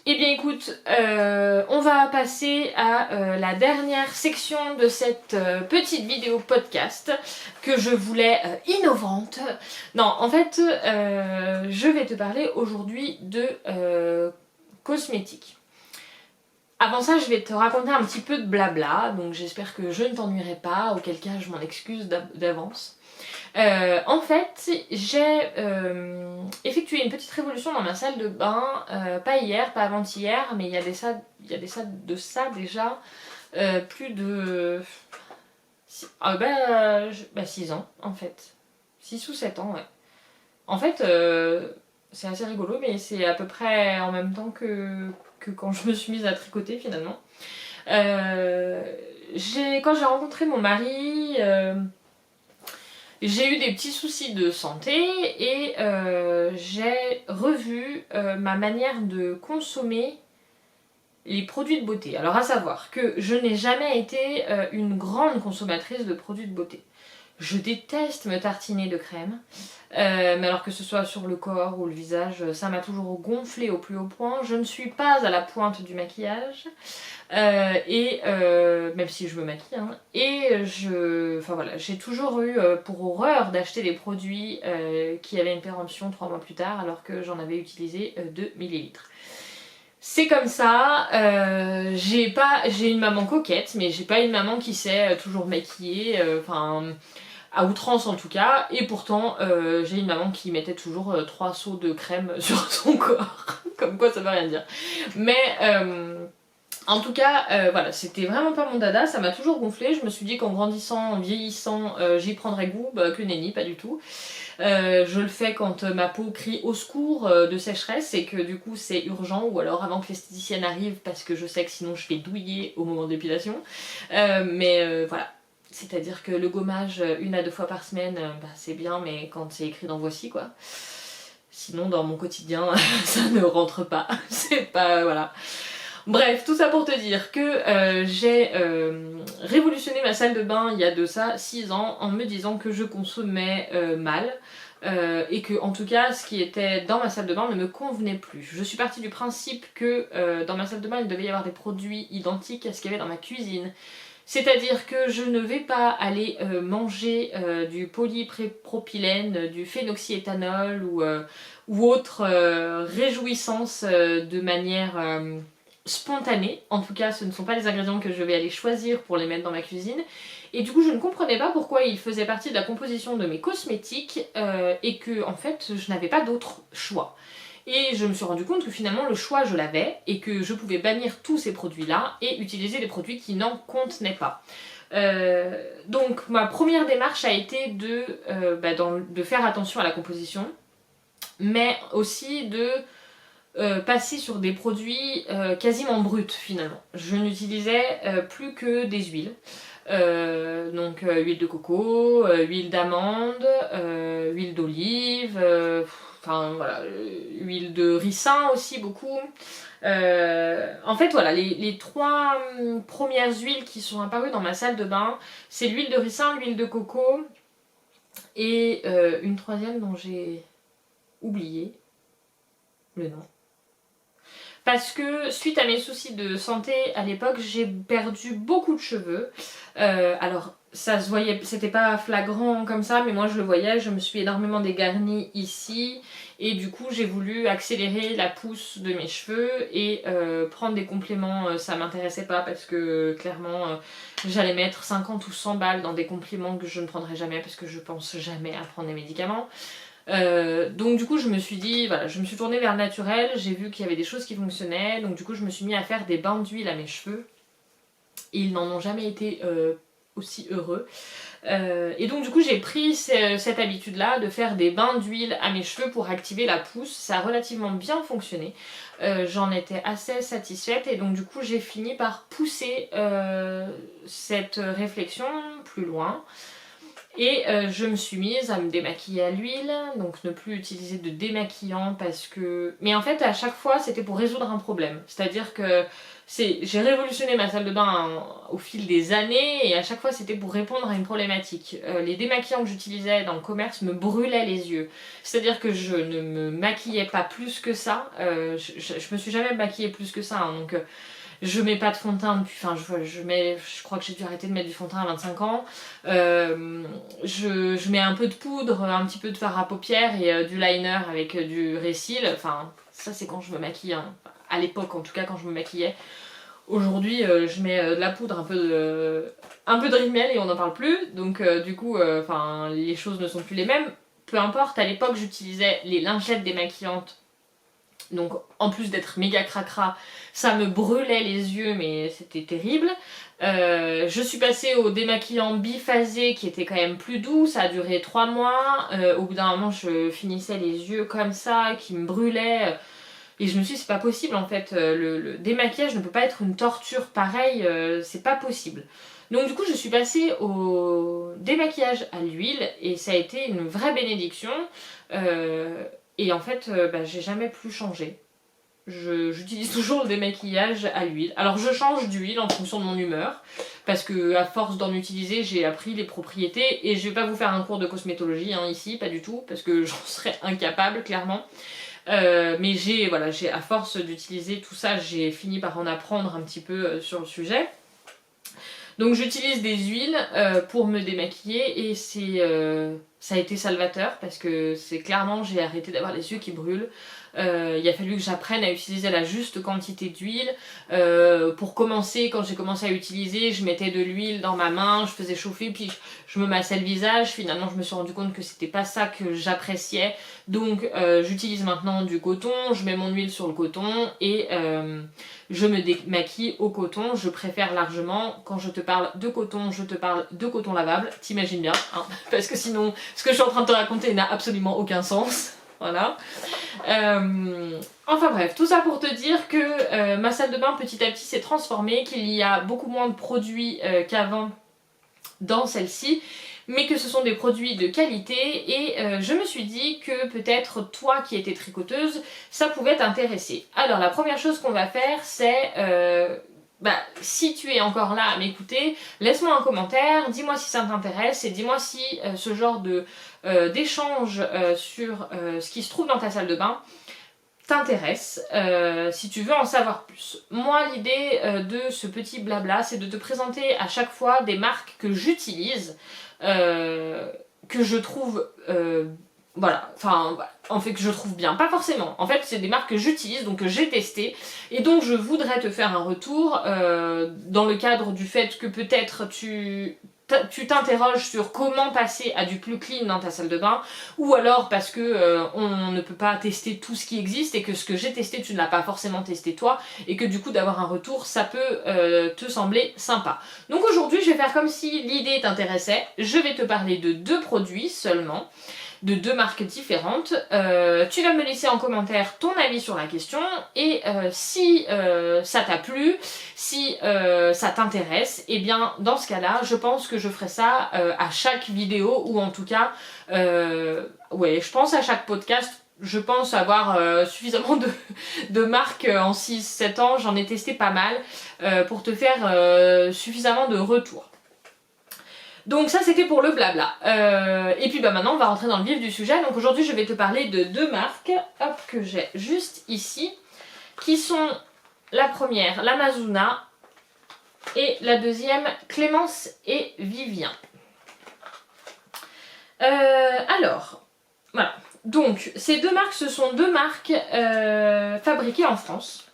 Eh bien écoute, on va passer à la dernière section de cette petite vidéo podcast que je voulais innovante. Non, en fait, je vais te parler aujourd'hui de cosmétiques. Avant ça, je vais te raconter un petit peu de blabla, donc j'espère que je ne t'ennuierai pas, auquel cas je m'en excuse d'avance. En fait, j'ai effectué une petite révolution dans ma salle de bain, pas hier, pas avant-hier, mais il y a de ça déjà plus de 6 ans en fait. 6 ou 7 ans, ouais. En fait, c'est assez rigolo, mais c'est à peu près en même temps que que quand je me suis mise à tricoter finalement. Quand j'ai rencontré mon mari, j'ai eu des petits soucis de santé et j'ai revu ma manière de consommer les produits de beauté. Alors à savoir que je n'ai jamais été une grande consommatrice de produits de beauté. Je déteste me tartiner de crème, mais alors que ce soit sur le corps ou le visage, ça m'a toujours gonflé au plus haut point. Je ne suis pas à la pointe du maquillage, même si je me maquille, hein, enfin voilà, j'ai toujours eu pour horreur d'acheter des produits qui avaient une péremption 3 mois plus tard, alors que j'en avais utilisé 2 millilitres. C'est comme ça, j'ai une maman coquette, mais j'ai pas une maman qui sait toujours maquiller, à outrance en tout cas, et pourtant j'ai une maman qui mettait toujours 3 seaux de crème sur son corps, comme quoi ça veut rien dire. Mais en tout cas, voilà, c'était vraiment pas mon dada, ça m'a toujours gonflé, je me suis dit qu'en grandissant, en vieillissant, j'y prendrais goût, que nenni, pas du tout. Je le fais quand ma peau crie au secours de sécheresse et que du coup c'est urgent, ou alors avant que l'esthéticienne arrive parce que je sais que sinon je vais douiller au moment de l'épilation. Voilà. C'est-à-dire que le gommage 1 à 2 fois par semaine, c'est bien, mais quand c'est écrit dans Voici quoi. Sinon dans mon quotidien, ça ne rentre pas. C'est pas... voilà. Bref, tout ça pour te dire que j'ai révolutionné ma salle de bain il y a de ça 6 ans en me disant que je consommais mal et que en tout cas ce qui était dans ma salle de bain ne me convenait plus. Je suis partie du principe que dans ma salle de bain il devait y avoir des produits identiques à ce qu'il y avait dans ma cuisine. C'est-à-dire que je ne vais pas aller manger du polypropylène, du phénoxyéthanol ou autre réjouissance de manière spontanée. En tout cas, ce ne sont pas les ingrédients que je vais aller choisir pour les mettre dans ma cuisine. Et du coup, je ne comprenais pas pourquoi ils faisaient partie de la composition de mes cosmétiques et que, en fait, je n'avais pas d'autre choix. Et je me suis rendu compte que finalement le choix je l'avais et que je pouvais bannir tous ces produits là et utiliser des produits qui n'en contenaient pas. Donc ma première démarche a été de faire attention à la composition, mais aussi de passer sur des produits quasiment bruts finalement. Je n'utilisais plus que des huiles. Huile de coco, huile d'amande, huile d'olive, voilà, huile de ricin aussi beaucoup. En fait voilà, les 3 premières huiles qui sont apparues dans ma salle de bain, c'est l'huile de ricin, l'huile de coco et une troisième dont j'ai oublié le nom. Parce que suite à mes soucis de santé à l'époque, j'ai perdu beaucoup de cheveux. Alors ça se voyait, c'était pas flagrant comme ça, mais moi je le voyais, je me suis énormément dégarnie ici. Et du coup j'ai voulu accélérer la pousse de mes cheveux et prendre des compléments, ça m'intéressait pas parce que clairement j'allais mettre 50 ou 100 balles dans des compléments que je ne prendrais jamais parce que je pense jamais à prendre des médicaments. Donc du coup je me suis dit, voilà, je me suis tournée vers le naturel, j'ai vu qu'il y avait des choses qui fonctionnaient, donc du coup je me suis mis à faire des bains d'huile à mes cheveux et ils n'en ont jamais été aussi heureux. Et donc du coup j'ai pris cette habitude là de faire des bains d'huile à mes cheveux pour activer la pousse, ça a relativement bien fonctionné, j'en étais assez satisfaite et donc du coup j'ai fini par pousser cette réflexion plus loin. Et je me suis mise à me démaquiller à l'huile, donc ne plus utiliser de démaquillant parce que... Mais en fait à chaque fois c'était pour résoudre un problème, c'est-à-dire que j'ai révolutionné ma salle de bain au fil des années et à chaque fois c'était pour répondre à une problématique. Les démaquillants que j'utilisais dans le commerce me brûlaient les yeux, c'est-à-dire que je ne me maquillais pas plus que ça, je me suis jamais maquillée plus que ça, hein, donc... Je mets pas de fond de teint depuis, je crois que j'ai dû arrêter de mettre du fond de teint à 25 ans. Je mets un peu de poudre, un petit peu de fard à paupières et du liner avec du Récil. Enfin, ça c'est quand je me maquille, hein. À l'époque en tout cas quand je me maquillais. Aujourd'hui je mets de la poudre, un peu de rímel et on n'en parle plus. Donc du coup, les choses ne sont plus les mêmes. Peu importe, à l'époque j'utilisais les lingettes démaquillantes. Donc en plus d'être méga cracra, ça me brûlait les yeux mais c'était terrible. Je suis passée au démaquillant biphasé qui était quand même plus doux, ça a duré 3 mois. Au bout d'un moment je finissais les yeux comme ça, qui me brûlaient. Et je me suis dit, c'est pas possible en fait, le démaquillage ne peut pas être une torture pareille, c'est pas possible. Donc du coup je suis passée au démaquillage à l'huile et ça a été une vraie bénédiction. Et en fait j'ai jamais plus changé. J'utilise toujours le démaquillage à l'huile. Alors je change d'huile en fonction de mon humeur, parce que à force d'en utiliser, j'ai appris les propriétés, et je vais pas vous faire un cours de cosmétologie hein, ici, pas du tout, parce que j'en serais incapable clairement. Mais à force d'utiliser tout ça, j'ai fini par en apprendre un petit peu sur le sujet. Donc j'utilise des huiles pour me démaquiller et ça a été salvateur parce que c'est clairement j'ai arrêté d'avoir les yeux qui brûlent. Il a fallu que j'apprenne à utiliser la juste quantité d'huile. Pour commencer, quand j'ai commencé à utiliser, je mettais de l'huile dans ma main, je faisais chauffer, puis je me massais le visage. Finalement, je me suis rendu compte que c'était pas ça que j'appréciais. Donc, j'utilise maintenant du coton, je mets mon huile sur le coton et je me démaquille au coton. Je préfère largement, quand je te parle de coton, je te parle de coton lavable. T'imagines bien, hein, parce que sinon, ce que je suis en train de te raconter n'a absolument aucun sens. Voilà. Enfin bref, tout ça pour te dire que ma salle de bain petit à petit s'est transformée, qu'il y a beaucoup moins de produits qu'avant dans celle-ci, mais que ce sont des produits de qualité et je me suis dit que peut-être toi qui étais tricoteuse, ça pouvait t'intéresser. Alors la première chose qu'on va faire c'est... si tu es encore là à m'écouter, laisse-moi un commentaire, dis-moi si ça t'intéresse et dis-moi si ce genre d'échange sur ce qui se trouve dans ta salle de bain t'intéresse, si tu veux en savoir plus. Moi, l'idée de ce petit blabla, c'est de te présenter à chaque fois des marques que j'utilise, que je trouve... en fait que je trouve bien, pas forcément. En fait, c'est des marques que j'utilise, donc que j'ai testées, et donc je voudrais te faire un retour dans le cadre du fait que peut-être tu t'interroges sur comment passer à du plus clean dans ta salle de bain, ou alors parce que on ne peut pas tester tout ce qui existe et que ce que j'ai testé tu ne l'as pas forcément testé toi, et que du coup d'avoir un retour ça peut te sembler sympa. Donc aujourd'hui je vais faire comme si l'idée t'intéressait, je vais te parler de 2 produits seulement, de 2 marques différentes. Tu vas me laisser en commentaire ton avis sur la question et si ça t'a plu, si ça t'intéresse, et bien dans ce cas-là, je pense que je ferai ça à chaque vidéo ou en tout cas, je pense à chaque podcast. Je pense avoir suffisamment de marques en 6-7 ans, j'en ai testé pas mal pour te faire suffisamment de retours. Donc ça c'était pour le blabla. Et puis maintenant on va rentrer dans le vif du sujet. Donc aujourd'hui je vais te parler de 2 marques, hop, que j'ai juste ici, qui sont la première, l'Amazona, et la deuxième, Clémence et Vivien. Alors, voilà. Donc ces 2 marques, ce sont 2 marques fabriquées en France.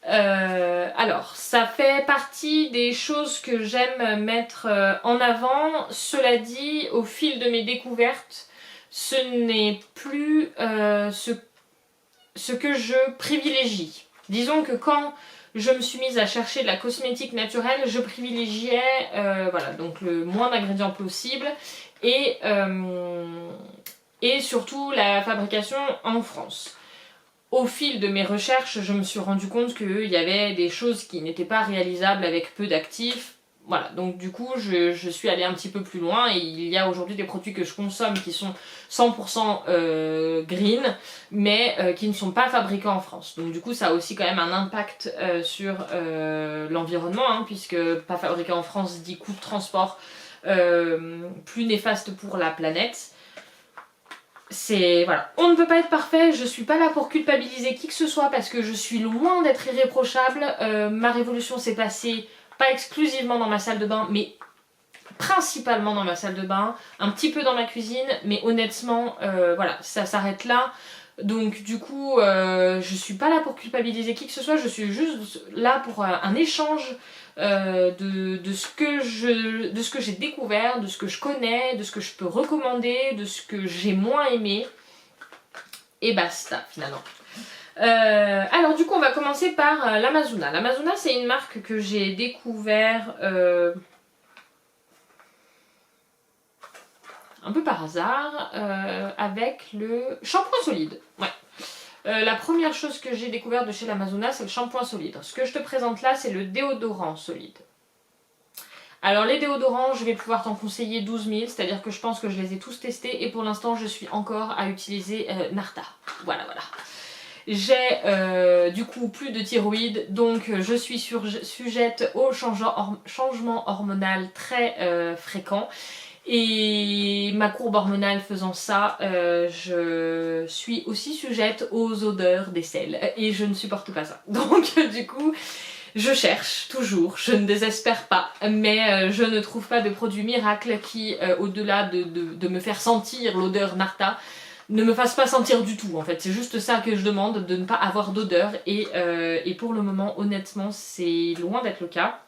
Alors, ça fait partie des choses que j'aime mettre en avant. Cela dit, au fil de mes découvertes, ce n'est plus ce que je privilégie. Disons que quand je me suis mise à chercher de la cosmétique naturelle, je privilégiais donc le moins d'ingrédients possible et surtout la fabrication en France. Au fil de mes recherches, je me suis rendu compte qu'il y avait des choses qui n'étaient pas réalisables avec peu d'actifs. Voilà, donc du coup, je suis allée un petit peu plus loin et il y a aujourd'hui des produits que je consomme qui sont 100% green, mais qui ne sont pas fabriqués en France. Donc du coup, ça a aussi quand même un impact sur l'environnement, hein, puisque pas fabriqué en France dit coût de transport plus néfaste pour la planète. Voilà, on ne peut pas être parfait, je suis pas là pour culpabiliser qui que ce soit parce que je suis loin d'être irréprochable. Ma révolution s'est passée pas exclusivement dans ma salle de bain, mais principalement dans ma salle de bain, un petit peu dans ma cuisine, mais honnêtement, ça s'arrête là. Donc du coup, je suis pas là pour culpabiliser qui que ce soit, je suis juste là pour un échange de ce que j'ai découvert, de ce que je connais, de ce que je peux recommander, de ce que j'ai moins aimé, et basta finalement. Alors du coup on va commencer par l'Amazona. L'Amazona c'est une marque que j'ai découvert un peu par hasard avec le shampoing solide. Ouais. La première chose que j'ai découvert de chez l'Amazona, c'est le shampoing solide. Ce que je te présente là, c'est le déodorant solide. Alors les déodorants, je vais pouvoir t'en conseiller 12 000, c'est-à-dire que je pense que je les ai tous testés et pour l'instant je suis encore à utiliser Narta. Voilà. J'ai du coup plus de thyroïde, donc je suis sujette au changement hormonal très fréquent. Et ma courbe hormonale faisant ça, je suis aussi sujette aux odeurs des sels et je ne supporte pas ça. Donc du coup, je cherche toujours, je ne désespère pas, mais je ne trouve pas de produit miracle qui, au-delà de me faire sentir l'odeur Narta, ne me fasse pas sentir du tout en fait. C'est juste ça que je demande, de ne pas avoir d'odeur et pour le moment, honnêtement, c'est loin d'être le cas.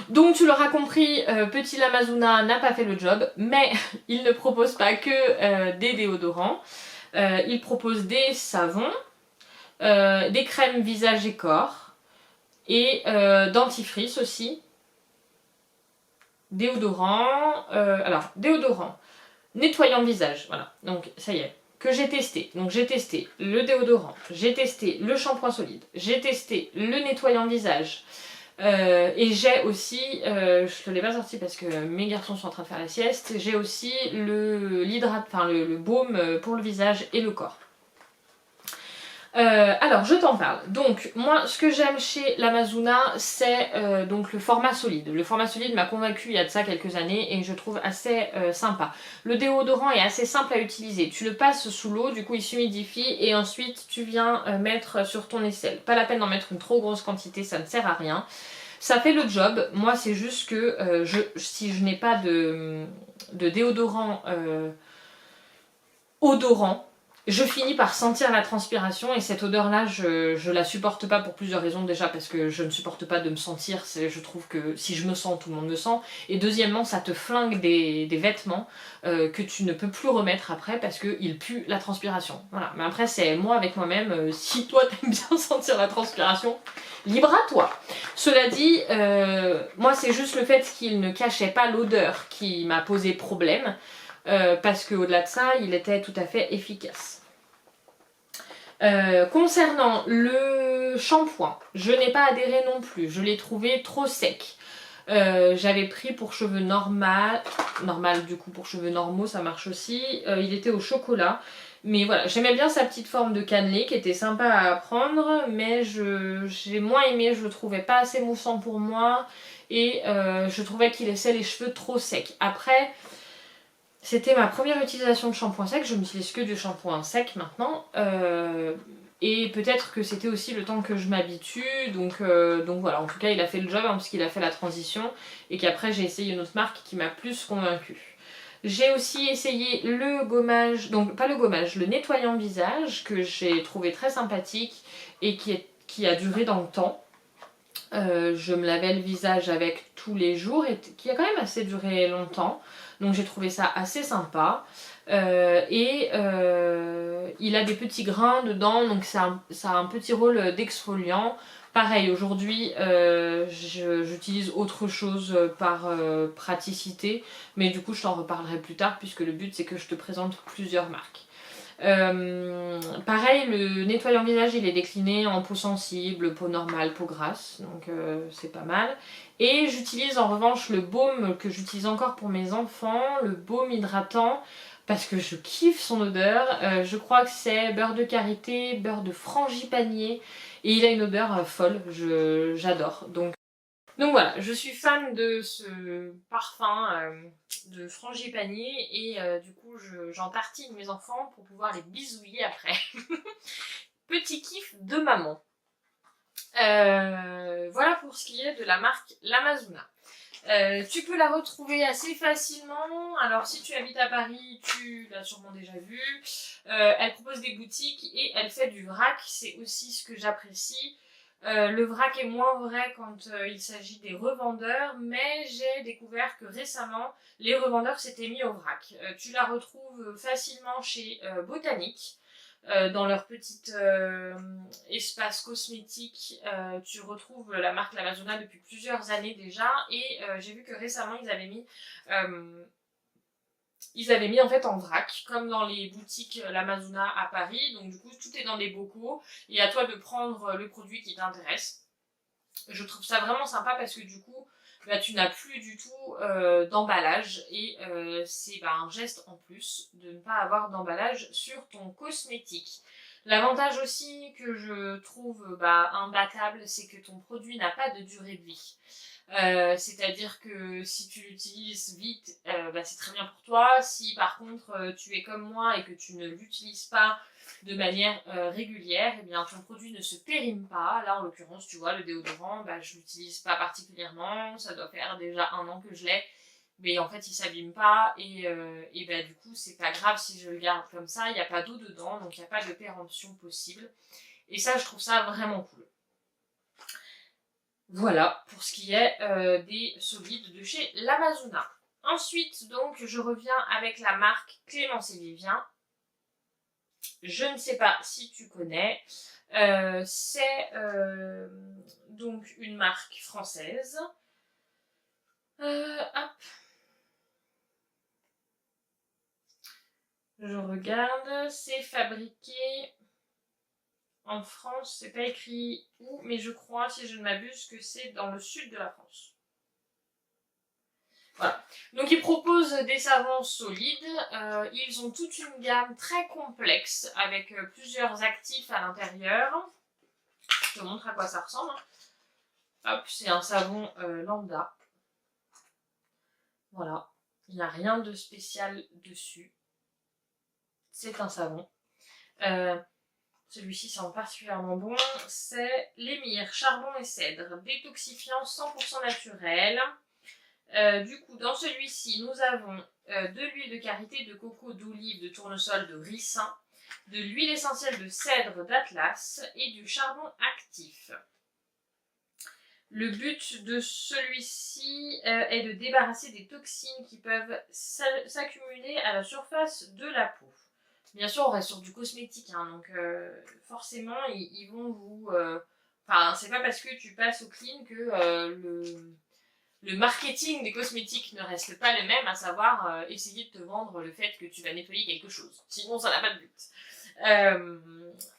Donc tu l'auras compris, Petit Lamazuna n'a pas fait le job, mais il ne propose pas que des déodorants. Il propose des savons, des crèmes visage et corps, et dentifrice aussi. Déodorant, déodorant, nettoyant visage, voilà, donc ça y est, que j'ai testé. Donc j'ai testé le déodorant, j'ai testé le shampoing solide, j'ai testé le nettoyant visage, et j'ai aussi, je te l'ai pas sorti parce que mes garçons sont en train de faire la sieste, j'ai aussi le baume pour le visage et le corps. Alors je t'en parle. Donc moi ce que j'aime chez l'Amazona c'est donc le format solide. Le format solide m'a convaincu il y a de ça quelques années et je trouve assez sympa. Le déodorant est assez simple à utiliser. Tu le passes sous l'eau, du coup il s'humidifie et ensuite tu viens mettre sur ton aisselle. Pas la peine d'en mettre une trop grosse quantité, ça ne sert à rien. Ça fait le job. Moi c'est juste que si je n'ai pas de déodorant odorant, je finis par sentir la transpiration et cette odeur là je la supporte pas pour plusieurs raisons. Déjà parce que je ne supporte pas de me sentir, je trouve que si je me sens tout le monde me sent, et deuxièmement ça te flingue des vêtements que tu ne peux plus remettre après parce qu'ils puent la transpiration. Voilà, mais après c'est moi avec moi-même, si toi t'aimes bien sentir la transpiration, libre à toi. Cela dit, moi c'est juste le fait qu'il ne cachait pas l'odeur qui m'a posé problème. Parce qu'au-delà de ça, il était tout à fait efficace. Concernant le shampoing, je n'ai pas adhéré non plus, je l'ai trouvé trop sec. J'avais pris pour cheveux normal du coup pour cheveux normaux ça marche aussi, il était au chocolat. Mais voilà, j'aimais bien sa petite forme de cannelé qui était sympa à prendre, mais j'ai moins aimé, je le trouvais pas assez moussant pour moi et je trouvais qu'il laissait les cheveux trop secs. Après, c'était ma première utilisation de shampoing sec, je n'utilise que du shampoing sec maintenant. Et peut-être que c'était aussi le temps que je m'habitue, donc voilà, en tout cas il a fait le job hein, parce qu'il a fait la transition et qu'après j'ai essayé une autre marque qui m'a plus convaincue. J'ai aussi essayé le gommage, donc pas le gommage, le nettoyant visage que j'ai trouvé très sympathique et qui a duré dans le temps. Je me lavais le visage avec tous les jours et qui a quand même assez duré longtemps. Donc j'ai trouvé ça assez sympa. Il a des petits grains dedans, donc ça a un petit rôle d'exfoliant. Pareil, aujourd'hui, j'utilise autre chose par praticité, mais du coup je t'en reparlerai plus tard puisque le but c'est que je te présente plusieurs marques. Pareil, le nettoyant visage il est décliné en peau sensible, peau normale, peau grasse, donc c'est pas mal. Et j'utilise en revanche le baume que j'utilise encore pour mes enfants, le baume hydratant, parce que je kiffe son odeur. Je crois que c'est beurre de karité, beurre de frangipanier, et il a une odeur folle, j'adore. Donc voilà, je suis fan de ce parfum de frangipanier et du coup j'en tartine mes enfants pour pouvoir les bisouiller après. Petit kiff de maman. Voilà pour ce qui est de la marque l'Amazona. Tu peux la retrouver assez facilement. Alors si tu habites à Paris, tu l'as sûrement déjà vue. Elle propose des boutiques et elle fait du vrac, c'est aussi ce que j'apprécie. Le vrac est moins vrai quand il s'agit des revendeurs, mais j'ai découvert que récemment, les revendeurs s'étaient mis au vrac. Tu la retrouves facilement chez Botanique, dans leur petit espace cosmétique. Tu retrouves la marque l'Amazona depuis plusieurs années déjà, et j'ai vu que récemment, ils avaient mis ils avaient mis en fait en vrac, comme dans les boutiques l'Amazona à Paris. Donc du coup, tout est dans des bocaux et à toi de prendre le produit qui t'intéresse. Je trouve ça vraiment sympa parce que du coup, bah, tu n'as plus du tout d'emballage et c'est bah, un geste en plus de ne pas avoir d'emballage sur ton cosmétique. L'avantage aussi que je trouve bah, imbattable, c'est que ton produit n'a pas de durée de vie. C'est-à-dire que si tu l'utilises vite, bah, c'est très bien pour toi. Si par contre tu es comme moi et que tu ne l'utilises pas de manière régulière, eh bien ton produit ne se périme pas. Là en l'occurrence, tu vois, le déodorant, bah, je l'utilise pas particulièrement. Ça doit faire déjà 1 an que je l'ai. Mais en fait, il s'abîme pas et bah, du coup, c'est pas grave si je le garde comme ça. Il n'y a pas d'eau dedans, donc il n'y a pas de péremption possible. Et ça, je trouve ça vraiment cool. Voilà pour ce qui est des solides de chez l'Amazona. Ensuite, donc, je reviens avec la marque Clémence et Vivien. Je ne sais pas si tu connais. C'est donc une marque française. Hop. Je regarde. C'est fabriqué en France. C'est pas écrit où, mais je crois, si je ne m'abuse, que c'est dans le sud de la France. Voilà. Donc ils proposent des savons solides, ils ont toute une gamme très complexe avec plusieurs actifs à l'intérieur. Je te montre à quoi ça ressemble. Hop, c'est un savon lambda. Voilà, il n'y a rien de spécial dessus. C'est un savon. Celui-ci sent particulièrement bon. C'est l'émir charbon et cèdre, détoxifiant 100% naturel. Du coup, dans celui-ci, nous avons de l'huile de karité, de coco, d'olive, de tournesol, de ricin, de l'huile essentielle de cèdre d'Atlas et du charbon actif. Le but de celui-ci est de débarrasser des toxines qui peuvent s'accumuler à la surface de la peau. Bien sûr, on reste sur du cosmétique, hein, donc forcément, ils vont vous... Enfin, c'est pas parce que tu passes au clean que le marketing des cosmétiques ne reste pas le même, à savoir essayer de te vendre le fait que tu vas nettoyer quelque chose. Sinon, ça n'a pas de but.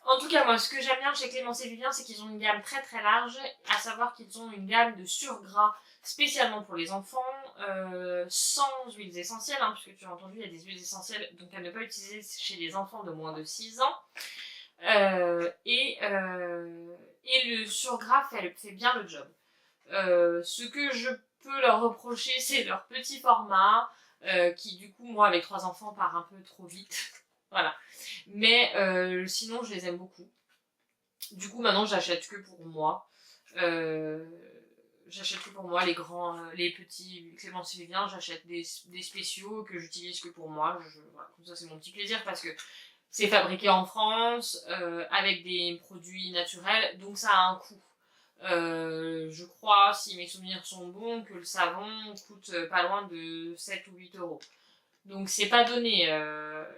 En tout cas, moi, ce que j'aime bien chez Clémence et Vivien, c'est qu'ils ont une gamme très très large, à savoir qu'ils ont une gamme de surgras spécialement pour les enfants, sans huiles essentielles, hein, puisque tu as entendu, il y a des huiles essentielles donc à ne pas utiliser chez les enfants de moins de 6 ans. Et le surgras fait bien le job. Ce que je peux leur reprocher, c'est leur petit format, qui du coup, moi, avec 3 enfants, part un peu trop vite. Voilà. Mais sinon, je les aime beaucoup. Du coup, maintenant, j'achète que pour moi. J'achète que pour moi les grands, les petits Clémence et Vivien, j'achète des spéciaux que j'utilise que pour moi. Voilà, comme ça, c'est mon petit plaisir parce que c'est fabriqué en France, avec des produits naturels, donc ça a un coût. Je crois, si mes souvenirs sont bons, que le savon coûte pas loin de 7 ou 8 euros. Donc c'est pas donné.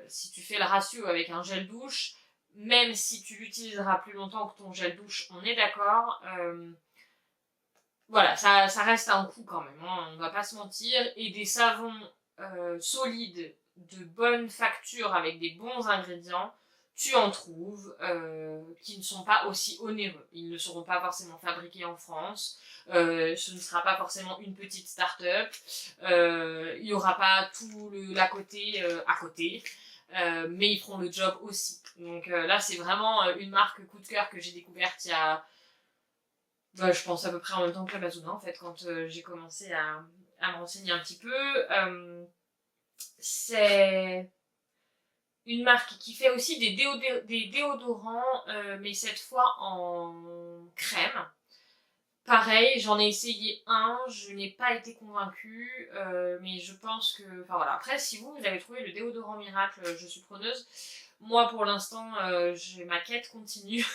Si tu fais le ratio avec un gel douche, même si tu l'utiliseras plus longtemps que ton gel douche, on est d'accord. Voilà, ça reste un coût quand même, hein, on va pas se mentir. Et des savons solides, de bonne facture, avec des bons ingrédients, tu en trouves qui ne sont pas aussi onéreux. Ils ne seront pas forcément fabriqués en France, ce ne sera pas forcément une petite start-up, il n'y aura pas tout l'à côté à côté, mais ils feront le job aussi. Donc là, c'est vraiment une marque coup de cœur que j'ai découverte il y a... Bah, je pense à peu près en même temps que l'Amazona, en fait, quand j'ai commencé à me renseigner un petit peu. C'est une marque qui fait aussi des déodorants, mais cette fois en crème. Pareil, j'en ai essayé un, je n'ai pas été convaincue, mais je pense que... Enfin voilà, après, si vous avez trouvé le déodorant miracle, je suis preneuse. Moi, pour l'instant, ma quête continue.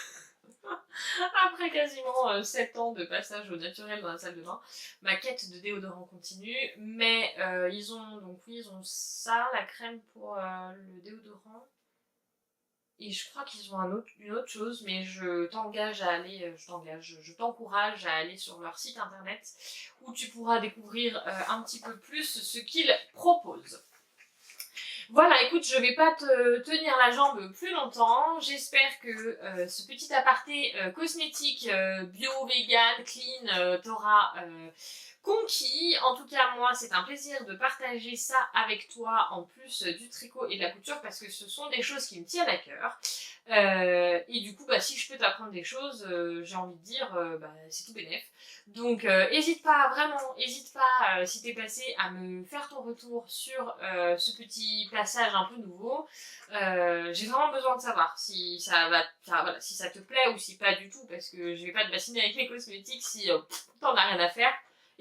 Après quasiment 7 ans de passage au naturel dans la salle de bain, ma quête de déodorant continue, mais ils ont ça, la crème pour le déodorant, et je crois qu'ils ont une autre chose, mais je t'encourage à aller sur leur site internet où tu pourras découvrir un petit peu plus ce qu'ils proposent. Voilà, écoute, je vais pas te tenir la jambe plus longtemps. J'espère que ce petit aparté cosmétique bio, vegan, clean t'aura conquis. En tout cas, moi, c'est un plaisir de partager ça avec toi, en plus du tricot et de la couture, parce que ce sont des choses qui me tiennent à cœur. Et du coup, bah, si je peux t'apprendre des choses, j'ai envie de dire, bah, c'est tout bénef. Donc, hésite pas, vraiment, hésite pas, si t'es passé, à me faire ton retour sur ce petit passage un peu nouveau. J'ai vraiment besoin de savoir si ça va, enfin, voilà, si ça te plaît ou si pas du tout, parce que je vais pas te bassiner avec mes cosmétiques si t'en as rien à faire.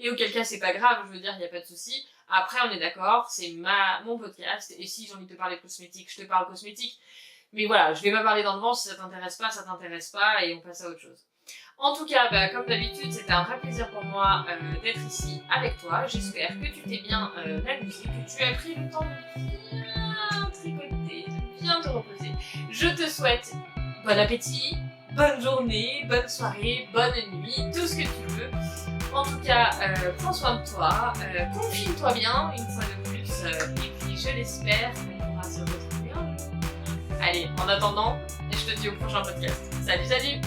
Et auquel cas, c'est pas grave, je veux dire, il n'y a pas de souci. Après, on est d'accord, c'est mon podcast, et si j'ai envie de te parler de cosmétiques, je te parle cosmétiques. Mais voilà, je vais pas parler dans le vent, si ça t'intéresse pas, et on passe à autre chose. En tout cas, bah, comme d'habitude, c'était un vrai plaisir pour moi d'être ici avec toi. J'espère que tu t'es bien amusé, que tu as pris le temps de bien tricoter, de bien te reposer. Je te souhaite bon appétit, bonne journée, bonne soirée, bonne nuit, tout ce que tu veux. En tout cas, prends soin de toi, confine-toi bien, une fois de plus, et puis je l'espère qu'on pourra se retrouver un jour. Allez, en attendant, je te dis au prochain podcast. Salut, salut!